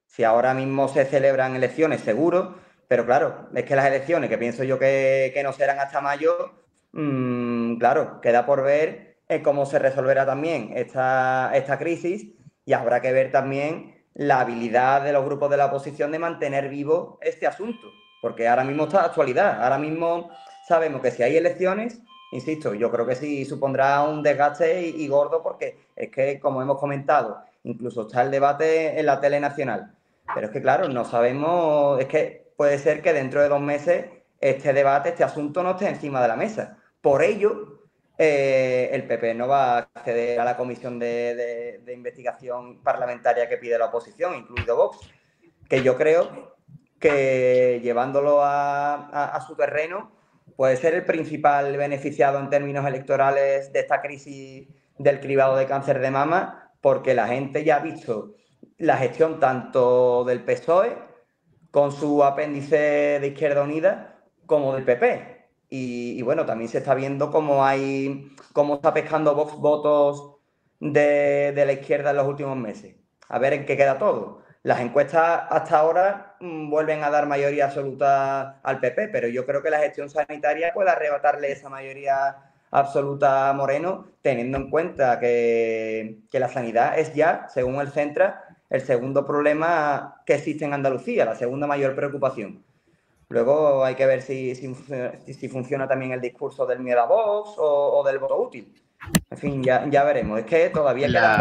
si ahora mismo se celebran elecciones, seguro, pero claro, es que las elecciones, que pienso yo que no serán hasta mayo, claro, queda por ver cómo se resolverá también esta crisis. Y habrá que ver también la habilidad de los grupos de la oposición de mantener vivo este asunto, porque ahora mismo está de actualidad. Ahora mismo sabemos que si hay elecciones, insisto, yo creo que sí supondrá un desgaste y gordo, porque es que, como hemos comentado, incluso está el debate en la tele nacional. Pero es que, claro, no sabemos, es que puede ser que dentro de 2 meses este debate, este asunto no esté encima de la mesa. Por ello, el PP no va a acceder a la comisión de investigación parlamentaria que pide la oposición, incluido Vox, que yo creo que llevándolo a su terreno puede ser el principal beneficiado en términos electorales de esta crisis del cribado de cáncer de mama, porque la gente ya ha visto la gestión tanto del PSOE con su apéndice de Izquierda Unida como del PP. Y bueno, también se está viendo cómo está pescando Vox votos de la izquierda en los últimos meses. A ver en qué queda todo. Las encuestas hasta ahora vuelven a dar mayoría absoluta al PP, pero yo creo que la gestión sanitaria puede arrebatarle esa mayoría absoluta a Moreno, teniendo en cuenta que la sanidad es ya, según el Centra, el segundo problema que existe en Andalucía, la segunda mayor preocupación. Luego hay que ver si funciona también el discurso del miedo a Vox o del voto útil. En fin, ya veremos. Es que todavía quedan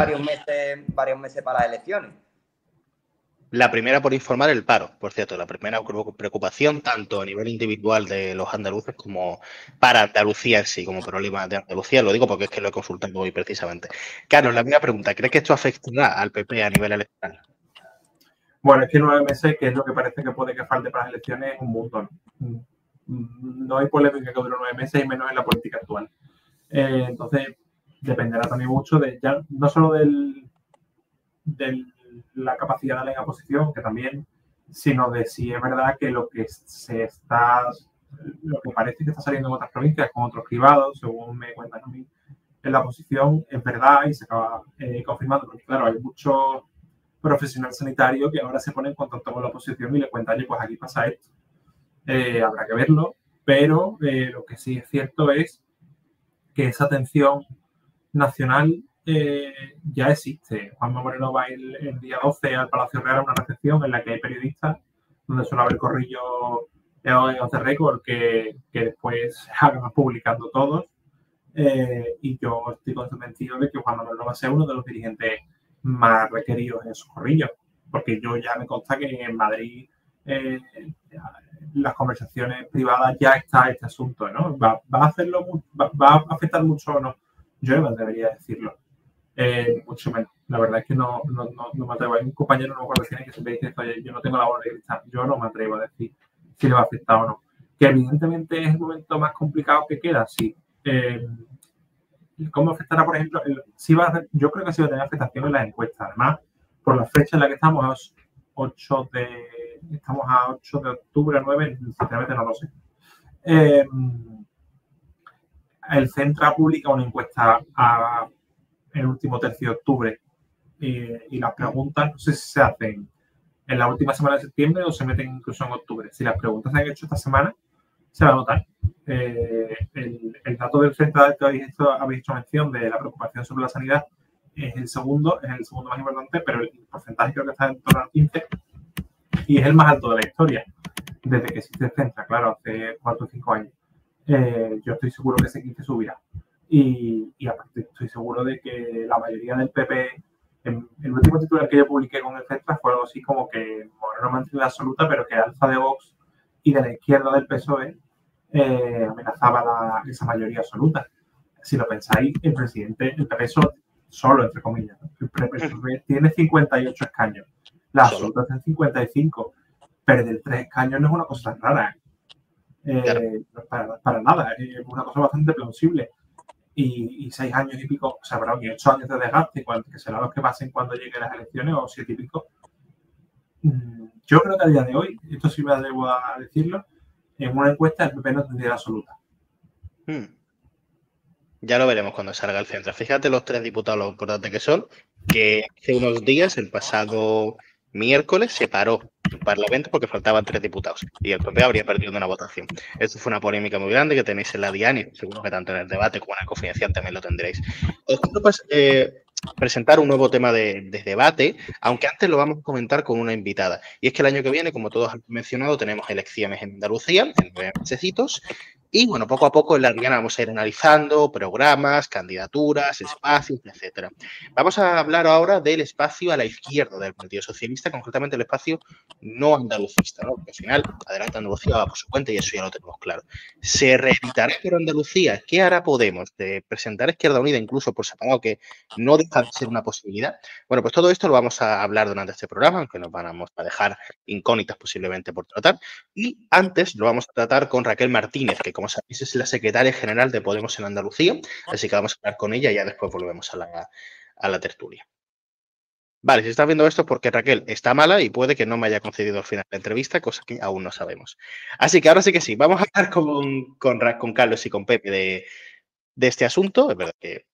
varios meses para las elecciones. La primera, por informar, el paro, por cierto, la primera preocupación tanto a nivel individual de los andaluces como para Andalucía en sí, como problema de Andalucía. Lo digo porque es que lo he consultado hoy precisamente. Carlos, la primera pregunta, ¿crees que esto afectará al PP a nivel electoral? Bueno, es que 9 meses, que es lo que parece que puede que falte para las elecciones, es un montón. No hay polémica que dure 9 meses y menos en la política actual. Entonces, dependerá también mucho de ya no solo de la capacidad de la oposición, que también, sino de si es verdad que lo que parece que está saliendo en otras provincias con otros cribados, según me cuentan a mí, en la oposición es verdad y se acaba confirmando, porque claro, hay muchos profesional sanitario que ahora se pone en contacto con la oposición y le cuenta, oye, pues aquí pasa esto. Habrá que verlo, pero lo que sí es cierto es que esa atención nacional ya existe. Juanma Moreno va el día 12 al Palacio Real a una recepción en la que hay periodistas, donde suele haber corrillos off the record que después acaban publicando todos. Y yo estoy convencido de que Juanma Moreno va a ser uno de los dirigentes más requeridos en esos corrillos, porque yo ya me consta que en Madrid las conversaciones privadas ya está este asunto, ¿no? ¿Va a afectar mucho o no? Yo no me atrevería a decirlo, mucho menos. La verdad es que no me atrevo. Hay un compañero, no me acuerdo quién es, que siempre dice, oye, yo no tengo la bola de cristal. Yo no me atrevo a decir si le va a afectar o no. Que evidentemente es el momento más complicado que queda, sí. ¿Cómo afectará, por ejemplo? Yo creo que sí va a tener afectación en las encuestas. Además, por la fecha en la que estamos, estamos a 8 de octubre, 9, sinceramente no lo sé. El Centra publica una encuesta el último tercio de octubre y las preguntas, no sé si se hacen en la última semana de septiembre o se meten incluso en octubre. Si las preguntas se han hecho esta semana, se va a notar. El dato del Centra que habéis hecho mención de la preocupación sobre la sanidad es el segundo más importante, pero el porcentaje creo que está en torno al 15 y es el más alto de la historia desde que existe el Centra, claro, hace 4 o 5 años. Yo estoy seguro que ese 15 subirá. Y aparte estoy seguro de que la mayoría del PP, el último titular que yo publiqué con el Centra fue algo así como que Moreno mantiene la absoluta, pero que alza de Vox y de la izquierda del PSOE amenazaba esa mayoría absoluta. Si lo pensáis, el PP solo, entre comillas, ¿no? El PP tiene 58 escaños, la absoluta está en 55. Perder 3 escaños no es una cosa tan rara. Para nada, es una cosa bastante plausible. Y 6 años y pico, o sea, perdón, y 8 años de desgaste, que serán los que pasen cuando lleguen las elecciones, o 7 y pico. Yo creo que a día de hoy, esto sí me atrevo a decirlo, en una encuesta el PP no tendría la absoluta. Ya lo veremos cuando salga el Centro. Fíjate los 3 diputados lo importantes que son, que hace unos días, el pasado miércoles, se paró el Parlamento porque faltaban 3 diputados y el PP habría perdido una votación. Esto fue una polémica muy grande que tenéis en la Diana y seguro que tanto en el debate como en el confidencial también lo tendréis. Os quiero presentar un nuevo tema de debate, aunque antes lo vamos a comentar con una invitada. Y es que el año que viene, como todos han mencionado, tenemos elecciones en Andalucía, en 9 mesecitos. Y bueno, poco a poco en la Diana vamos a ir analizando programas, candidaturas, espacios, etcétera. Vamos a hablar ahora del espacio a la izquierda del Partido Socialista, concretamente el espacio no andalucista, ¿no? Porque al final, Adelante Andalucía va por su cuenta y eso ya lo tenemos claro. ¿Se reeditará por Andalucía? ¿Qué hará Podemos? ¿De presentar a Izquierda Unida incluso por separado, que no deja de ser una posibilidad? Bueno, pues todo esto lo vamos a hablar durante este programa, aunque nos vamos a dejar incógnitas posiblemente por tratar. Y antes lo vamos a tratar con Raquel Martínez, que como sabéis es la secretaria general de Podemos en Andalucía, así que vamos a hablar con ella y ya después volvemos a la tertulia. Vale, si estás viendo esto es porque Raquel está mala y puede que no me haya concedido al final la entrevista, cosa que aún no sabemos. Así que ahora sí que sí, vamos a hablar con Carlos y con Pepe de este asunto. Es verdad que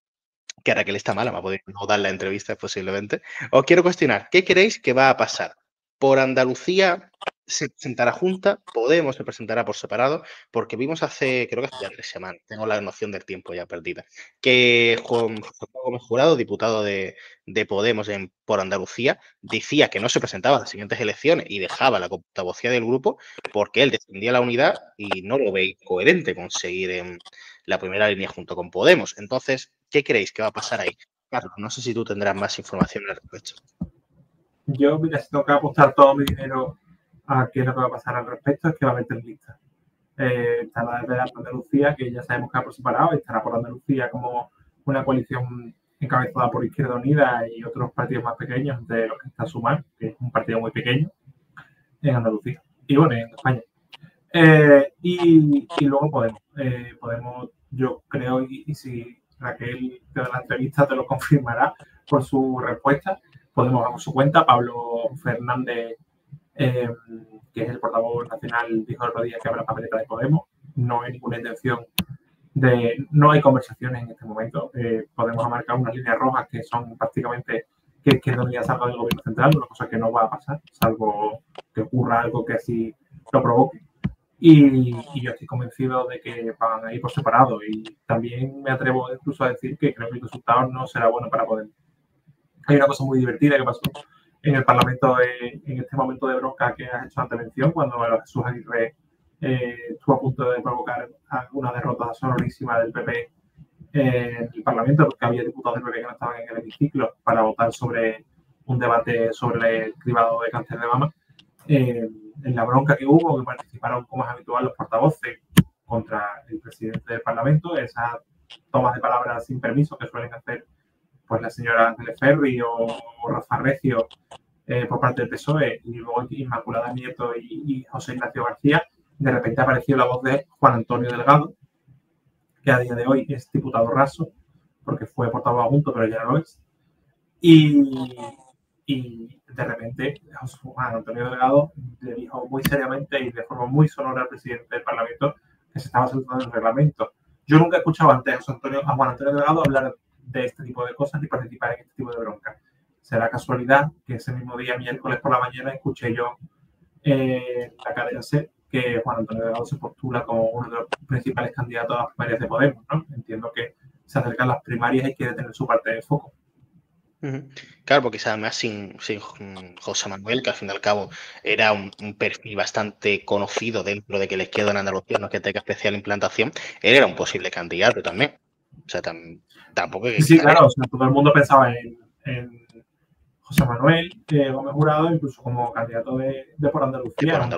Raquel está mala, va a poder no dar la entrevista posiblemente. Os quiero cuestionar, ¿qué creéis que va a pasar? Por Andalucía se presentará junta, Podemos se presentará por separado, porque vimos creo que hace ya 3 semanas, tengo la noción del tiempo ya perdida, que Juan Gómez Jurado, diputado de Podemos por Andalucía, decía que no se presentaba a las siguientes elecciones y dejaba la portavocía del grupo porque él defendía la unidad y no lo ve coherente con seguir en la primera línea junto con Podemos. Entonces, ¿qué creéis que va a pasar ahí? Carlos, no sé si tú tendrás más información al respecto. Yo, mira, si tengo que apostar todo mi dinero a qué es lo que va a pasar al respecto, es que va a haber 3 listas. Está la de Andalucía, que ya sabemos que va por separado, estará por Andalucía como una coalición encabezada por Izquierda Unida y otros partidos más pequeños, de los que está Sumar, que es un partido muy pequeño en Andalucía. Y bueno, en España. Y luego Podemos, yo creo, y si Raquel te da la entrevista te lo confirmará por su respuesta, Podemos a su cuenta. Pablo Fernández, que es el portavoz nacional, dijo el otro día que habrá papeleta de Podemos. No hay ninguna intención no hay conversaciones en este momento. Podemos marcar unas líneas rojas que son prácticamente que Izquierda Unida salga del gobierno central, una cosa que no va a pasar, salvo que ocurra algo que así lo provoque. Y yo estoy convencido de que van a ir por separado. Y también me atrevo incluso a decir que creo que el resultado no será bueno para Podemos. Hay una cosa muy divertida que pasó en el Parlamento en este momento de bronca que has hecho antes mención, cuando Jesús Aguirre estuvo a punto de provocar una derrota sonorísima del PP en el Parlamento, porque había diputados del PP que no estaban en el hemiciclo para votar sobre un debate sobre el cribado de cáncer de mama. En la bronca que hubo, que participaron, como es habitual, los portavoces contra el presidente del Parlamento, esas tomas de palabras sin permiso que suelen hacer pues la señora Ángeles Ferri o Rafa Recio por parte del PSOE, y luego Inmaculada Nieto y José Ignacio García, de repente apareció la voz de Juan Antonio Delgado, que a día de hoy es diputado raso, porque fue portavoz adjunto, pero ya no lo es. Y de repente Juan Antonio Delgado le dijo muy seriamente y de forma muy sonora al presidente del Parlamento que se estaba saltando el reglamento. Yo nunca he escuchado antes a Juan Antonio Delgado hablar de este tipo de cosas ni participar en este tipo de bronca. Será casualidad que ese mismo día, miércoles por la mañana, escuché yo en la cadena SER que Juan Antonio Delgado se postula como uno de los principales candidatos a las primarias de Podemos, ¿no? Entiendo que se acercan las primarias y quiere tener su parte de foco. Claro, porque además sin José Manuel, que al fin y al cabo era un perfil bastante conocido dentro de que la izquierda en Andalucía no es que tenga especial implantación, él era un posible candidato también. O sea, tampoco... Sí, claro, o sea, todo el mundo pensaba en José Manuel Gómez Jurado, incluso como candidato de Por Andalucía,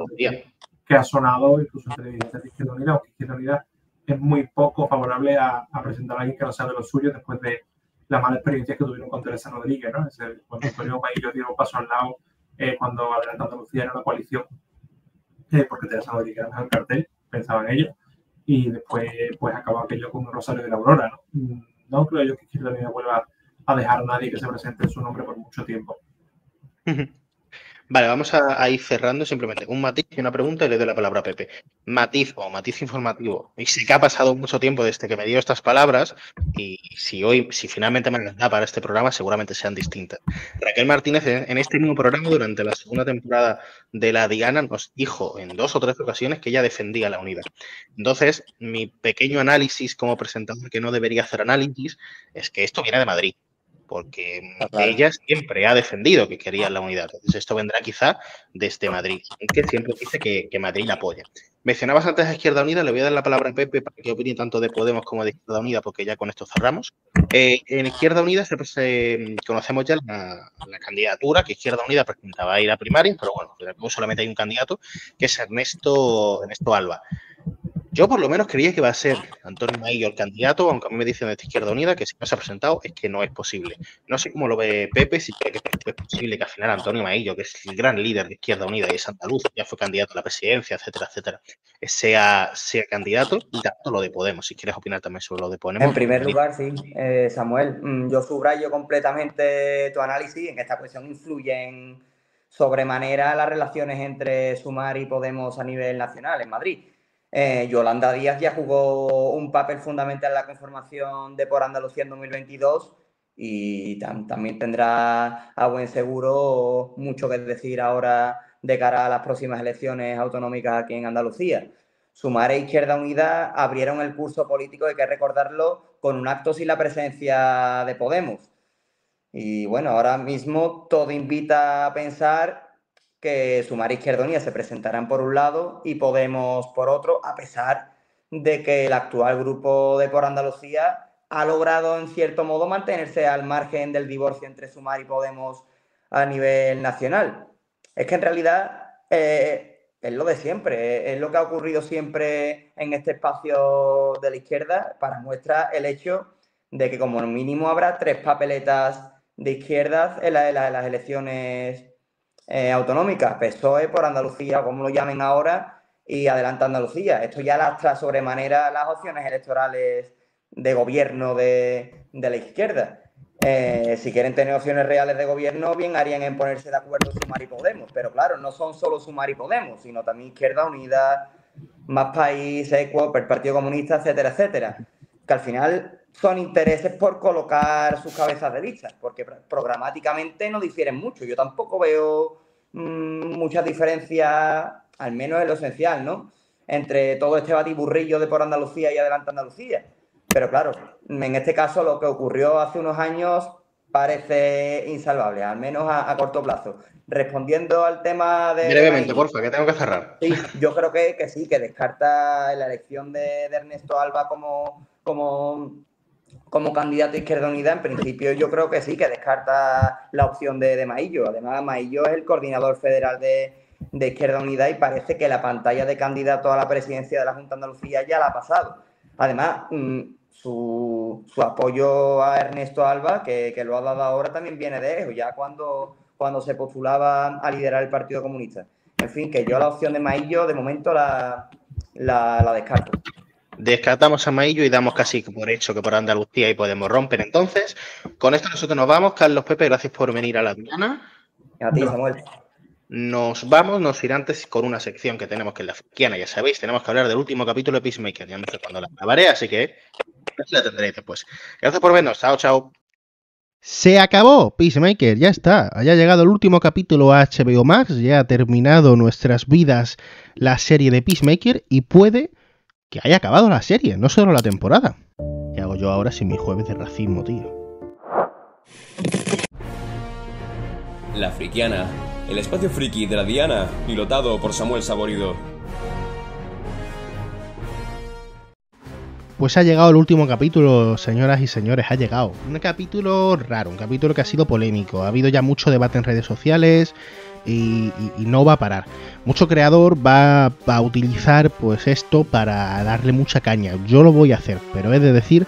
que ha sonado incluso en televisión de Izquierda Unida, aunque Izquierda Unida es muy poco favorable a presentar a alguien que no sea de los suyos después de la mala experiencia que tuvieron con Teresa Rodríguez, ¿no? Cuando Antonio Maillo dio un paso al lado cuando Adelante Andalucía era una coalición, porque Teresa Rodríguez era el cartel, pensaban ellos, y después pues acabó aquello con un Rosario de la Aurora, ¿no? No creo yo que Izquierda Unida vuelva a dejar a nadie que se presente en su nombre por mucho tiempo. Vale, vamos a ir cerrando simplemente un matiz y una pregunta y le doy la palabra a Pepe. Matiz o matiz informativo. Y sí que ha pasado mucho tiempo desde que me dio estas palabras y si finalmente me las da para este programa, seguramente sean distintas. Raquel Martínez en este mismo programa durante la segunda temporada de La Diana nos dijo en 2 o 3 ocasiones que ella defendía la unidad. Entonces, mi pequeño análisis como presentador, que no debería hacer análisis, es que esto viene de Madrid. Porque ella siempre ha defendido que quería la unidad. Entonces esto vendrá quizá desde Madrid, aunque siempre dice que Madrid la apoya. Mencionabas antes a Izquierda Unida, le voy a dar la palabra a Pepe para que opine tanto de Podemos como de Izquierda Unida, porque ya con esto cerramos. En Izquierda Unida conocemos ya la candidatura que Izquierda Unida presentaba a ir a primarias, pero bueno, solamente hay un candidato, que es Ernesto Alba. Yo por lo menos creía que va a ser Antonio Maillo el candidato, aunque a mí me dicen de Izquierda Unida que si no se ha presentado es que no es posible. No sé cómo lo ve Pepe, si cree que es posible que al final Antonio Maillo, que es el gran líder de Izquierda Unida y es andaluz, ya fue candidato a la presidencia, etcétera, sea candidato, y tanto lo de Podemos. Si quieres opinar también sobre lo de Podemos. En primer lugar, sí, Samuel, yo subrayo completamente tu análisis. En esta cuestión influyen sobremanera las relaciones entre Sumar y Podemos a nivel nacional en Madrid. Yolanda Díaz ya jugó un papel fundamental en la conformación de Por Andalucía en 2022 y también tendrá a buen seguro mucho que decir ahora de cara a las próximas elecciones autonómicas aquí en Andalucía. Sumar e Izquierda Unida abrieron el curso político, hay que recordarlo, con un acto sin la presencia de Podemos. Y bueno, ahora mismo todo invita a pensar que Sumar e Izquierda Unida se presentarán por un lado y Podemos por otro, a pesar de que el actual grupo de Por Andalucía ha logrado en cierto modo mantenerse al margen del divorcio entre Sumar y Podemos a nivel nacional. Es que en realidad es lo de siempre, es lo que ha ocurrido siempre en este espacio de la izquierda, para muestra el hecho de que como mínimo habrá 3 papeletas de izquierdas en las elecciones autonómicas, PSOE, Por Andalucía, como lo llamen ahora, y Adelante Andalucía. Esto ya lastra sobremanera las opciones electorales de gobierno de la izquierda. Si quieren tener opciones reales de gobierno, bien harían en ponerse de acuerdo Sumar y Podemos. Pero claro, no son solo Sumar y Podemos, sino también Izquierda Unida, Más País, ECUO, el Partido Comunista, etcétera. Que al final son intereses por colocar sus cabezas de lista, porque programáticamente no difieren mucho. Yo tampoco veo muchas diferencias, al menos en lo esencial, ¿no?, entre todo este batiburrillo de Por Andalucía y Adelante Andalucía. Pero claro, en este caso lo que ocurrió hace unos años parece insalvable, al menos a corto plazo. Respondiendo al tema de... Brevemente, porfa, que tengo que cerrar. Sí, yo creo que sí, que descarta la elección de Ernesto Alba como candidato a Izquierda Unida. En principio yo creo que sí, que descarta la opción de Maillo. Además, Maillo es el coordinador federal de Izquierda Unida y parece que la pantalla de candidato a la presidencia de la Junta de Andalucía ya la ha pasado. Además, su apoyo a Ernesto Alba, que lo ha dado ahora, también viene de eso, ya cuando se postulaba a liderar el Partido Comunista. En fin, que yo la opción de Maillo, de momento, la descarto. Descartamos a Maillo y damos casi por hecho que Por Andalucía y Podemos romper. Entonces, con esto nosotros nos vamos. Carlos, Pepe, gracias por venir a la Diana. A ti, Samuel. Nos vamos, nos irá antes con una sección que tenemos que es la Frikiana, ya sabéis, tenemos que hablar del último capítulo de Peacemaker, ya no sé cuándo la grabaré, así que la tendréis después. Gracias por vernos, chao, chao. Se acabó Peacemaker, ya está, haya llegado el último capítulo a HBO Max, ya ha terminado nuestras vidas la serie de Peacemaker y puede que haya acabado la serie, no solo la temporada. ¿Qué hago yo ahora sin mi jueves de racismo, tío? La Frikiana, el espacio friki de la Diana, pilotado por Samuel Saborido. Pues ha llegado el último capítulo, señoras y señores, ha llegado. Un capítulo raro, un capítulo que ha sido polémico. Ha habido ya mucho debate en redes sociales y no va a parar. Mucho creador va a utilizar pues esto para darle mucha caña. Yo lo voy a hacer, pero he de decir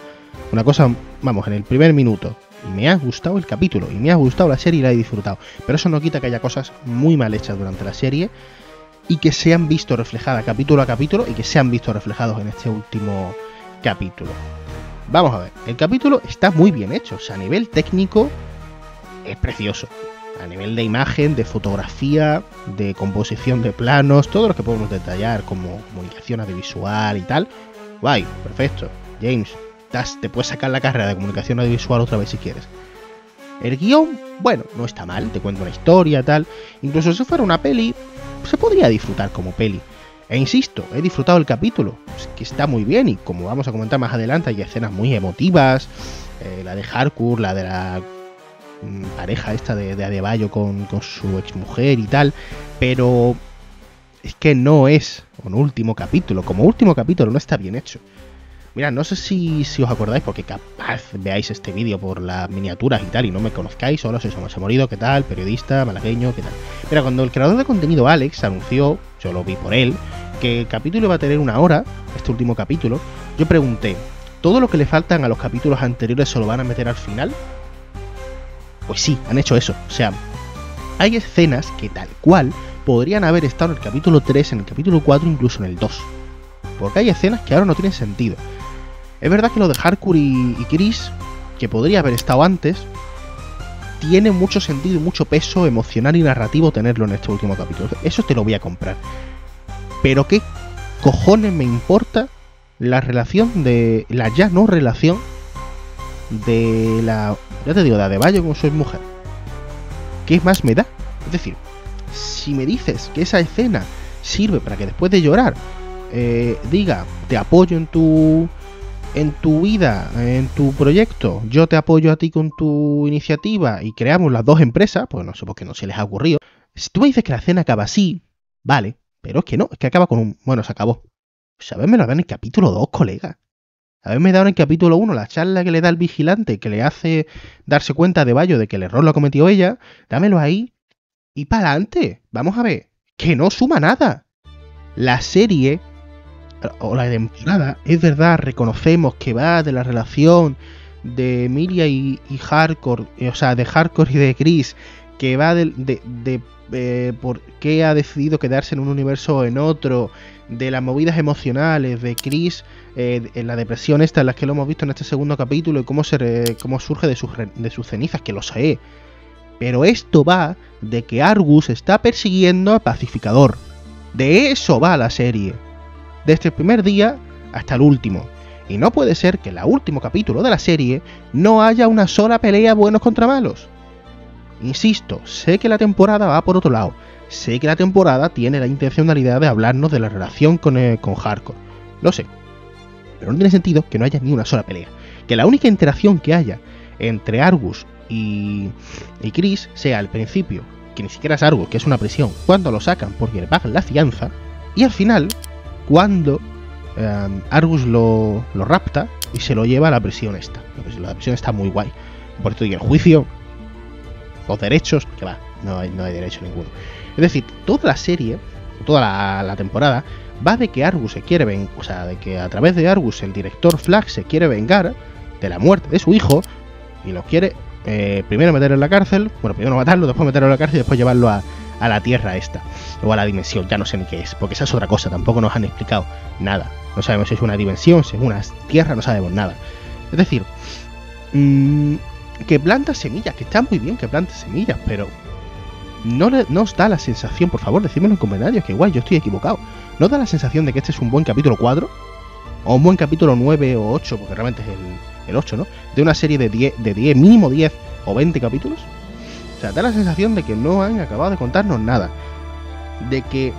una cosa, vamos, en el primer minuto. Me ha gustado el capítulo y me ha gustado la serie y la he disfrutado. Pero eso no quita que haya cosas muy mal hechas durante la serie y que se han visto reflejadas capítulo a capítulo y que se han visto reflejados en este último capítulo. Vamos a ver, el capítulo está muy bien hecho, o sea, a nivel técnico es precioso. A nivel de imagen, de fotografía, de composición de planos, todo lo que podemos detallar como comunicación audiovisual y tal. Guay, perfecto. James, te puedes sacar la carrera de comunicación audiovisual otra vez si quieres. El guión, bueno, no está mal, te cuento una historia, tal. Incluso si fuera una peli, se podría disfrutar como peli. E insisto, he disfrutado el capítulo, es que está muy bien y como vamos a comentar más adelante hay escenas muy emotivas, la de Harcourt, la de la pareja esta de Adebayo con su exmujer y tal, pero es que no es un último capítulo, como último capítulo no está bien hecho. Mira, no sé si os acordáis, porque capaz veáis este vídeo por las miniaturas y tal y no me conozcáis, hola, soy Samuel Saborido, ¿qué tal? Periodista, malagueño, ¿qué tal? Pero cuando el creador de contenido Alex anunció, yo lo vi por él, que el capítulo iba a tener 1 hora, este último capítulo, yo pregunté, ¿todo lo que le faltan a los capítulos anteriores se lo van a meter al final? Pues sí, han hecho eso, o sea, hay escenas que tal cual podrían haber estado en el capítulo 3, en el capítulo 4, incluso en el 2. Porque hay escenas que ahora no tienen sentido. Es verdad que lo de Harcourt y Chris, que podría haber estado antes, tiene mucho sentido y mucho peso emocional y narrativo tenerlo en este último capítulo. Eso te lo voy a comprar. Pero ¿qué cojones me importa la relación de... la ya no relación de la... ya te digo, de Adebayo con su mujer? ¿Qué más me da? Es decir, si me dices que esa escena sirve para que después de llorar diga, te apoyo en tu vida, en tu proyecto, yo te apoyo a ti con tu iniciativa y creamos las dos empresas, pues no sé por qué no se les ha ocurrido. Si tú me dices que la escena acaba así, vale, pero es que no, es que acaba con un... bueno, se acabó. Pues haberme lo dado en el capítulo 2, colega. Haberme dado en el capítulo 1 la charla que le da el vigilante, que le hace darse cuenta de Bayo de que el error lo ha cometido ella, dámelo ahí y para adelante. Vamos a ver, que no suma nada. La serie... o la temporada, es verdad, reconocemos que va de la relación de Emilia y Harcourt, o sea, de Harcourt y de Chris, que va de por qué ha decidido quedarse en un universo o en otro, de las movidas emocionales de Chris, en la depresión esta en la que lo hemos visto en este segundo capítulo y cómo surge de sus cenizas, que lo sé. Pero esto va de que Argus está persiguiendo al pacificador. De eso va la serie. Desde el primer día hasta el último. Y no puede ser que en el último capítulo de la serie no haya una sola pelea buenos contra malos. Insisto, sé que la temporada va por otro lado. Sé que la temporada tiene la intencionalidad de hablarnos de la relación con Hardcore. Lo sé. Pero no tiene sentido que no haya ni una sola pelea. Que la única interacción que haya entre Argus y Chris sea al principio, que ni siquiera es Argus, que es una prisión, cuando lo sacan porque le pagan la fianza, y al final, cuando Argus lo rapta y se lo lleva a la prisión esta. La prisión está muy guay. Por esto, y el juicio, los derechos, que va, no hay derecho ninguno. Es decir, toda la serie, toda la temporada, va de que Argus se quiere vengar, o sea, de que a través de Argus el director Flag se quiere vengar de la muerte de su hijo y lo quiere primero meter en la cárcel, bueno, primero matarlo, después meterlo en la cárcel y después llevarlo a la tierra esta, o a la dimensión, ya no sé ni qué es, porque esa es otra cosa, tampoco nos han explicado nada. No sabemos si es una dimensión, si es una tierra, no sabemos nada. Es decir, que planta semillas, que está muy bien que plante semillas, pero no os da la sensación, por favor, decídmelo en los comentarios, que igual yo estoy equivocado. ¿No da la sensación de que este es un buen capítulo 4? O un buen capítulo 9 o 8, porque realmente es el 8, ¿no? De una serie de 10, mínimo 10 o 20 capítulos. O sea, da la sensación de que no han acabado de contarnos nada. De que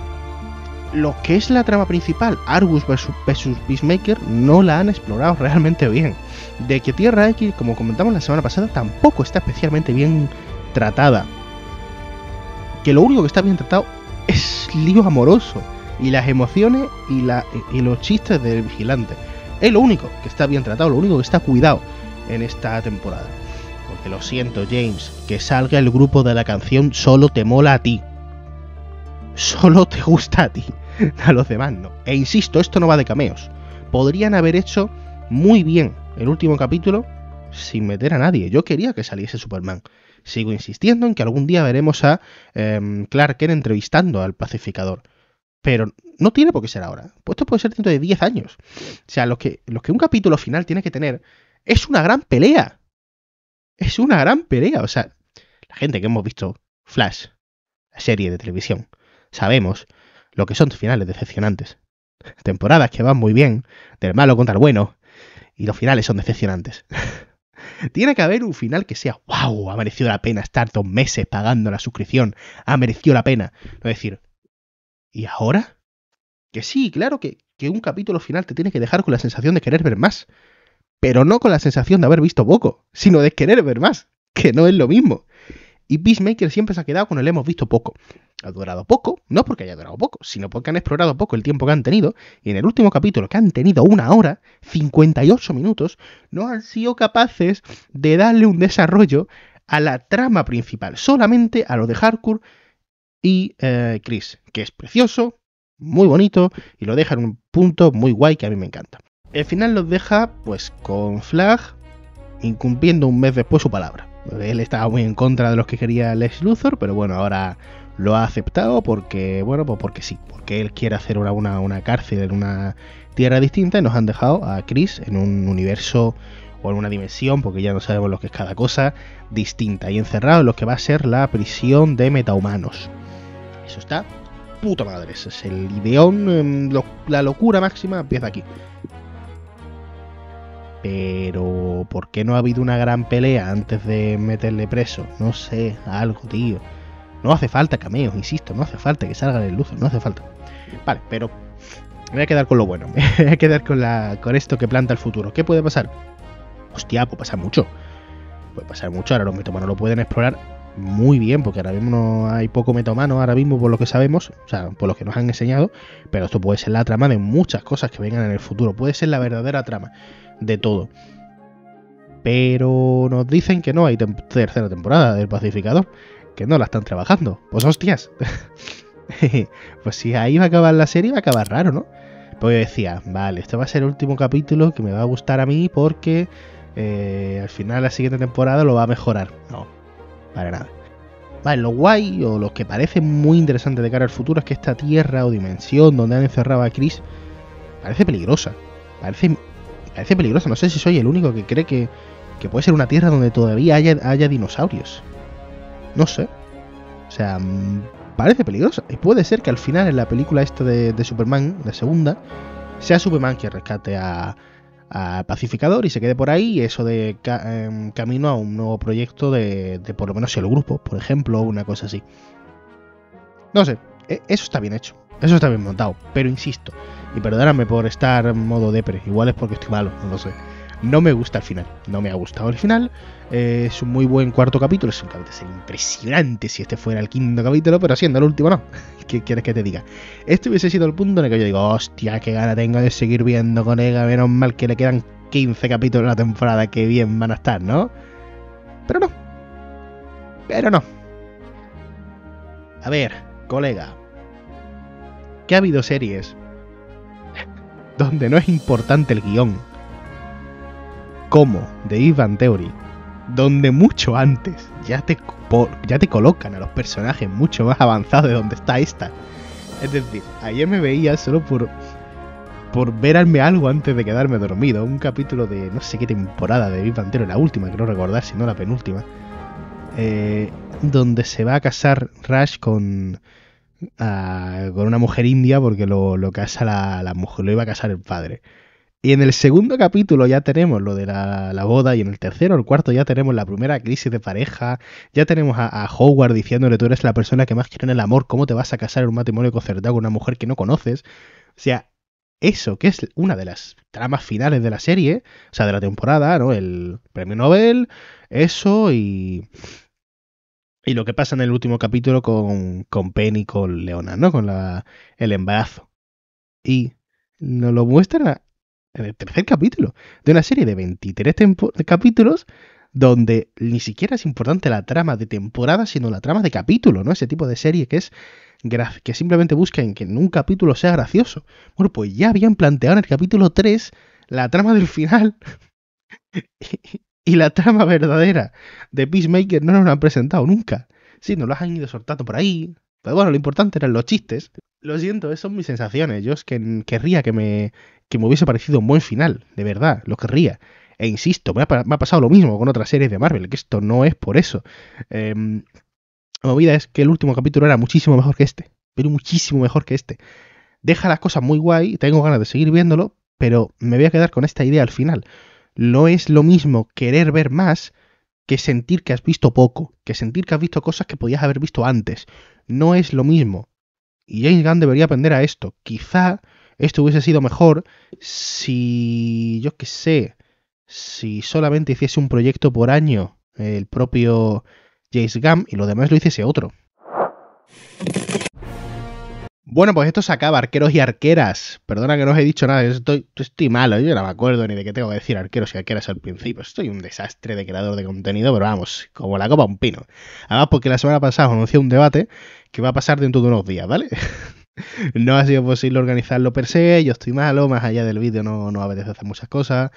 lo que es la trama principal, Argus versus Peacemaker, no la han explorado realmente bien. De que Tierra X, como comentamos la semana pasada, tampoco está especialmente bien tratada. Que lo único que está bien tratado es lío amoroso. Y las emociones y los chistes del vigilante. Es lo único que está bien tratado, lo único que está cuidado en esta temporada. Porque lo siento, James, que salga el grupo de la canción solo te mola a ti. Solo te gusta a ti. A los demás no. E insisto, esto no va de cameos. Podrían haber hecho muy bien el último capítulo sin meter a nadie. Yo quería que saliese Superman. Sigo insistiendo en que algún día veremos a Clark Kent entrevistando al pacificador. Pero no tiene por qué ser ahora. Pues esto puede ser dentro de 10 años. O sea, lo que un capítulo final tiene que tener es una gran pelea. Es una gran pelea. O sea, la gente que hemos visto Flash, la serie de televisión, sabemos lo que son finales decepcionantes. Temporadas que van muy bien, del malo contra el bueno, y los finales son decepcionantes. Tiene que haber un final que sea, wow, ha merecido la pena estar 2 meses pagando la suscripción, ha merecido la pena. No decir, ¿y ahora? Que sí, claro que un capítulo final te tiene que dejar con la sensación de querer ver más. Pero no con la sensación de haber visto poco, sino de querer ver más, que no es lo mismo. Y Peacemaker siempre se ha quedado con el hemos visto poco. Ha durado poco, no porque haya durado poco, sino porque han explorado poco el tiempo que han tenido, y en el último capítulo, que han tenido 1 hora, 58 minutos, no han sido capaces de darle un desarrollo a la trama principal, solamente a lo de Hardcore y Chris, que es precioso, muy bonito, y lo deja en un punto muy guay que a mí me encanta. El final los deja, pues, con Flag incumpliendo un mes después su palabra. Él estaba muy en contra de los que quería Lex Luthor, pero bueno, ahora lo ha aceptado porque, bueno, pues porque sí, porque él quiere hacer una cárcel en una tierra distinta y nos han dejado a Chris en un universo o en una dimensión, porque ya no sabemos lo que es cada cosa, distinta y encerrado en lo que va a ser la prisión de metahumanos. Eso está puta madre, ese es el ideón, la locura máxima empieza aquí. Pero ¿por qué no ha habido una gran pelea antes de meterle preso? No sé, algo, tío. No hace falta cameos, insisto, no hace falta que salga el Luthor, no hace falta. Vale, pero me voy a quedar con lo bueno, me voy a quedar con esto que planta el futuro. ¿Qué puede pasar? Hostia, puede pasar mucho. Puede pasar mucho, ahora los metahumanos lo pueden explorar muy bien, porque ahora mismo no hay poco metahumano, ahora mismo por lo que sabemos, o sea, por lo que nos han enseñado, pero esto puede ser la trama de muchas cosas que vengan en el futuro, puede ser la verdadera trama de todo. Pero nos dicen que no hay tercera temporada del Pacificador, que no la están trabajando. Pues hostias. Pues si ahí va a acabar la serie, va a acabar raro, ¿no? Pues yo decía, vale, este va a ser el último capítulo que me va a gustar a mí porque al final la siguiente temporada lo va a mejorar. No, para nada. Vale, lo guay o lo que parece muy interesante de cara al futuro es que esta tierra o dimensión donde han encerrado a Chris parece peligrosa. Parece peligrosa. No sé si soy el único que cree que puede ser una tierra donde todavía haya dinosaurios. No sé. O sea, parece peligrosa. Y puede ser que al final en la película esta de Superman, la segunda, sea Superman quien rescate a pacificador y se quede por ahí, y eso de camino a un nuevo proyecto de por lo menos el grupo, por ejemplo, una cosa así. No sé, eso está bien hecho, eso está bien montado, pero insisto, y perdóname por estar en modo depre, igual es porque estoy malo, no lo sé. No me gusta el final, no me ha gustado el final. Es un muy buen cuarto capítulo, es un capítulo sería impresionante si este fuera el quinto capítulo, pero siendo el último no. ¿Qué quieres que te diga? Este hubiese sido el punto en el que yo digo, hostia, qué gana tengo de seguir viendo, colega, menos mal que le quedan 15 capítulos en la temporada, que bien van a estar, ¿no? Pero no. A ver, colega, que ha habido series donde no es importante el guión, como The Big Bang Theory, donde mucho antes ya te colocan a los personajes mucho más avanzados de donde está esta. Es decir, ayer me veía solo por verme algo antes de quedarme dormido, un capítulo de no sé qué temporada de Big Bang Theory, la última, creo recordar, si no la penúltima, donde se va a casar Rush con una mujer india porque lo casa la mujer, lo iba a casar el padre. Y en el segundo capítulo ya tenemos lo de la boda, y en el tercero o el cuarto ya tenemos la primera crisis de pareja, ya tenemos a Howard diciéndole, tú eres la persona que más quiere en el amor, ¿cómo te vas a casar en un matrimonio concertado con una mujer que no conoces? O sea, eso, que es una de las tramas finales de la serie, o sea, de la temporada, ¿no? El premio Nobel, eso y lo que pasa en el último capítulo con Penny y con Leona, ¿no? Con el embarazo. Y nos lo muestran en el tercer capítulo de una serie de 23 capítulos donde ni siquiera es importante la trama de temporada, sino la trama de capítulo, ¿no? Ese tipo de serie que simplemente busca en que en un capítulo sea gracioso. Bueno, pues ya habían planteado en el capítulo 3 la trama del final y la trama verdadera de Peacemaker no nos la han presentado nunca. Sí, nos lo han ido soltando por ahí, pero bueno, lo importante eran los chistes. Lo siento, esas son mis sensaciones. Yo es que querría que me hubiese parecido un buen final, de verdad, lo querría. E insisto, me ha pasado lo mismo con otras series de Marvel, que esto no es por eso. La movida es que el último capítulo era muchísimo mejor que este, pero muchísimo mejor que este. Deja las cosas muy guay, tengo ganas de seguir viéndolo, pero me voy a quedar con esta idea al final. No es lo mismo querer ver más que sentir que has visto poco, que sentir que has visto cosas que podías haber visto antes. No es lo mismo. Y James Gunn debería aprender a esto. Quizá esto hubiese sido mejor si, yo qué sé, si solamente hiciese un proyecto por año el propio James Gunn y lo demás lo hiciese otro. Bueno, pues esto se acaba, arqueros y arqueras. Perdona que no os he dicho nada, estoy malo, yo no me acuerdo ni de qué tengo que decir arqueros y arqueras al principio. Estoy un desastre de creador de contenido, pero vamos, como la copa a un pino. Además, porque la semana pasada os anuncié un debate que va a pasar dentro de unos días, ¿vale? No ha sido posible organizarlo per se, yo estoy malo, más allá del vídeo no apetece hacer muchas cosas.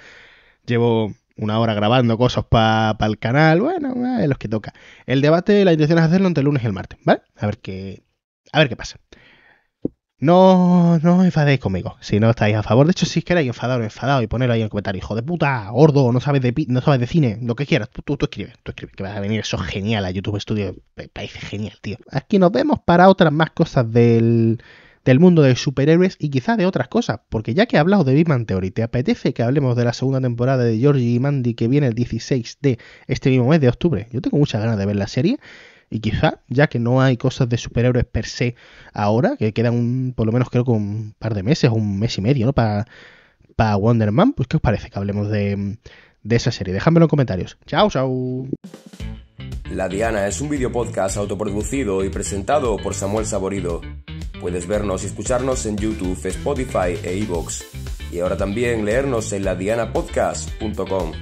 Llevo una hora grabando cosas para el canal, bueno, es lo que toca. El debate, la intención es hacerlo entre el lunes y el martes, ¿vale? A ver qué pasa. No os enfadéis conmigo si no estáis a favor. De hecho, si queréis enfadado y ponerlo ahí en el comentario, hijo de puta, gordo, no sabes de cine, lo que quieras, tú escribe, que vas a venir, eso es genial a YouTube Studio, me parece genial, tío. Aquí nos vemos para otras más cosas del mundo de superhéroes y quizás de otras cosas, porque ya que he hablado de Big Bang Theory, ¿te apetece que hablemos de la segunda temporada de Georgie y Mandy que viene el 16 de este mismo mes de octubre? Yo tengo muchas ganas de ver la serie. Y quizá, ya que no hay cosas de superhéroes per se ahora, que quedan por lo menos creo que un par de meses, un mes y medio, ¿no? Para Wonder Man, pues ¿qué os parece que hablemos de esa serie? Dejadmelo en comentarios. Chao, chao. La Diana es un videopodcast autoproducido y presentado por Samuel Saborido. Puedes vernos y escucharnos en YouTube, Spotify e iVoox. Y ahora también leernos en ladianapodcast.com.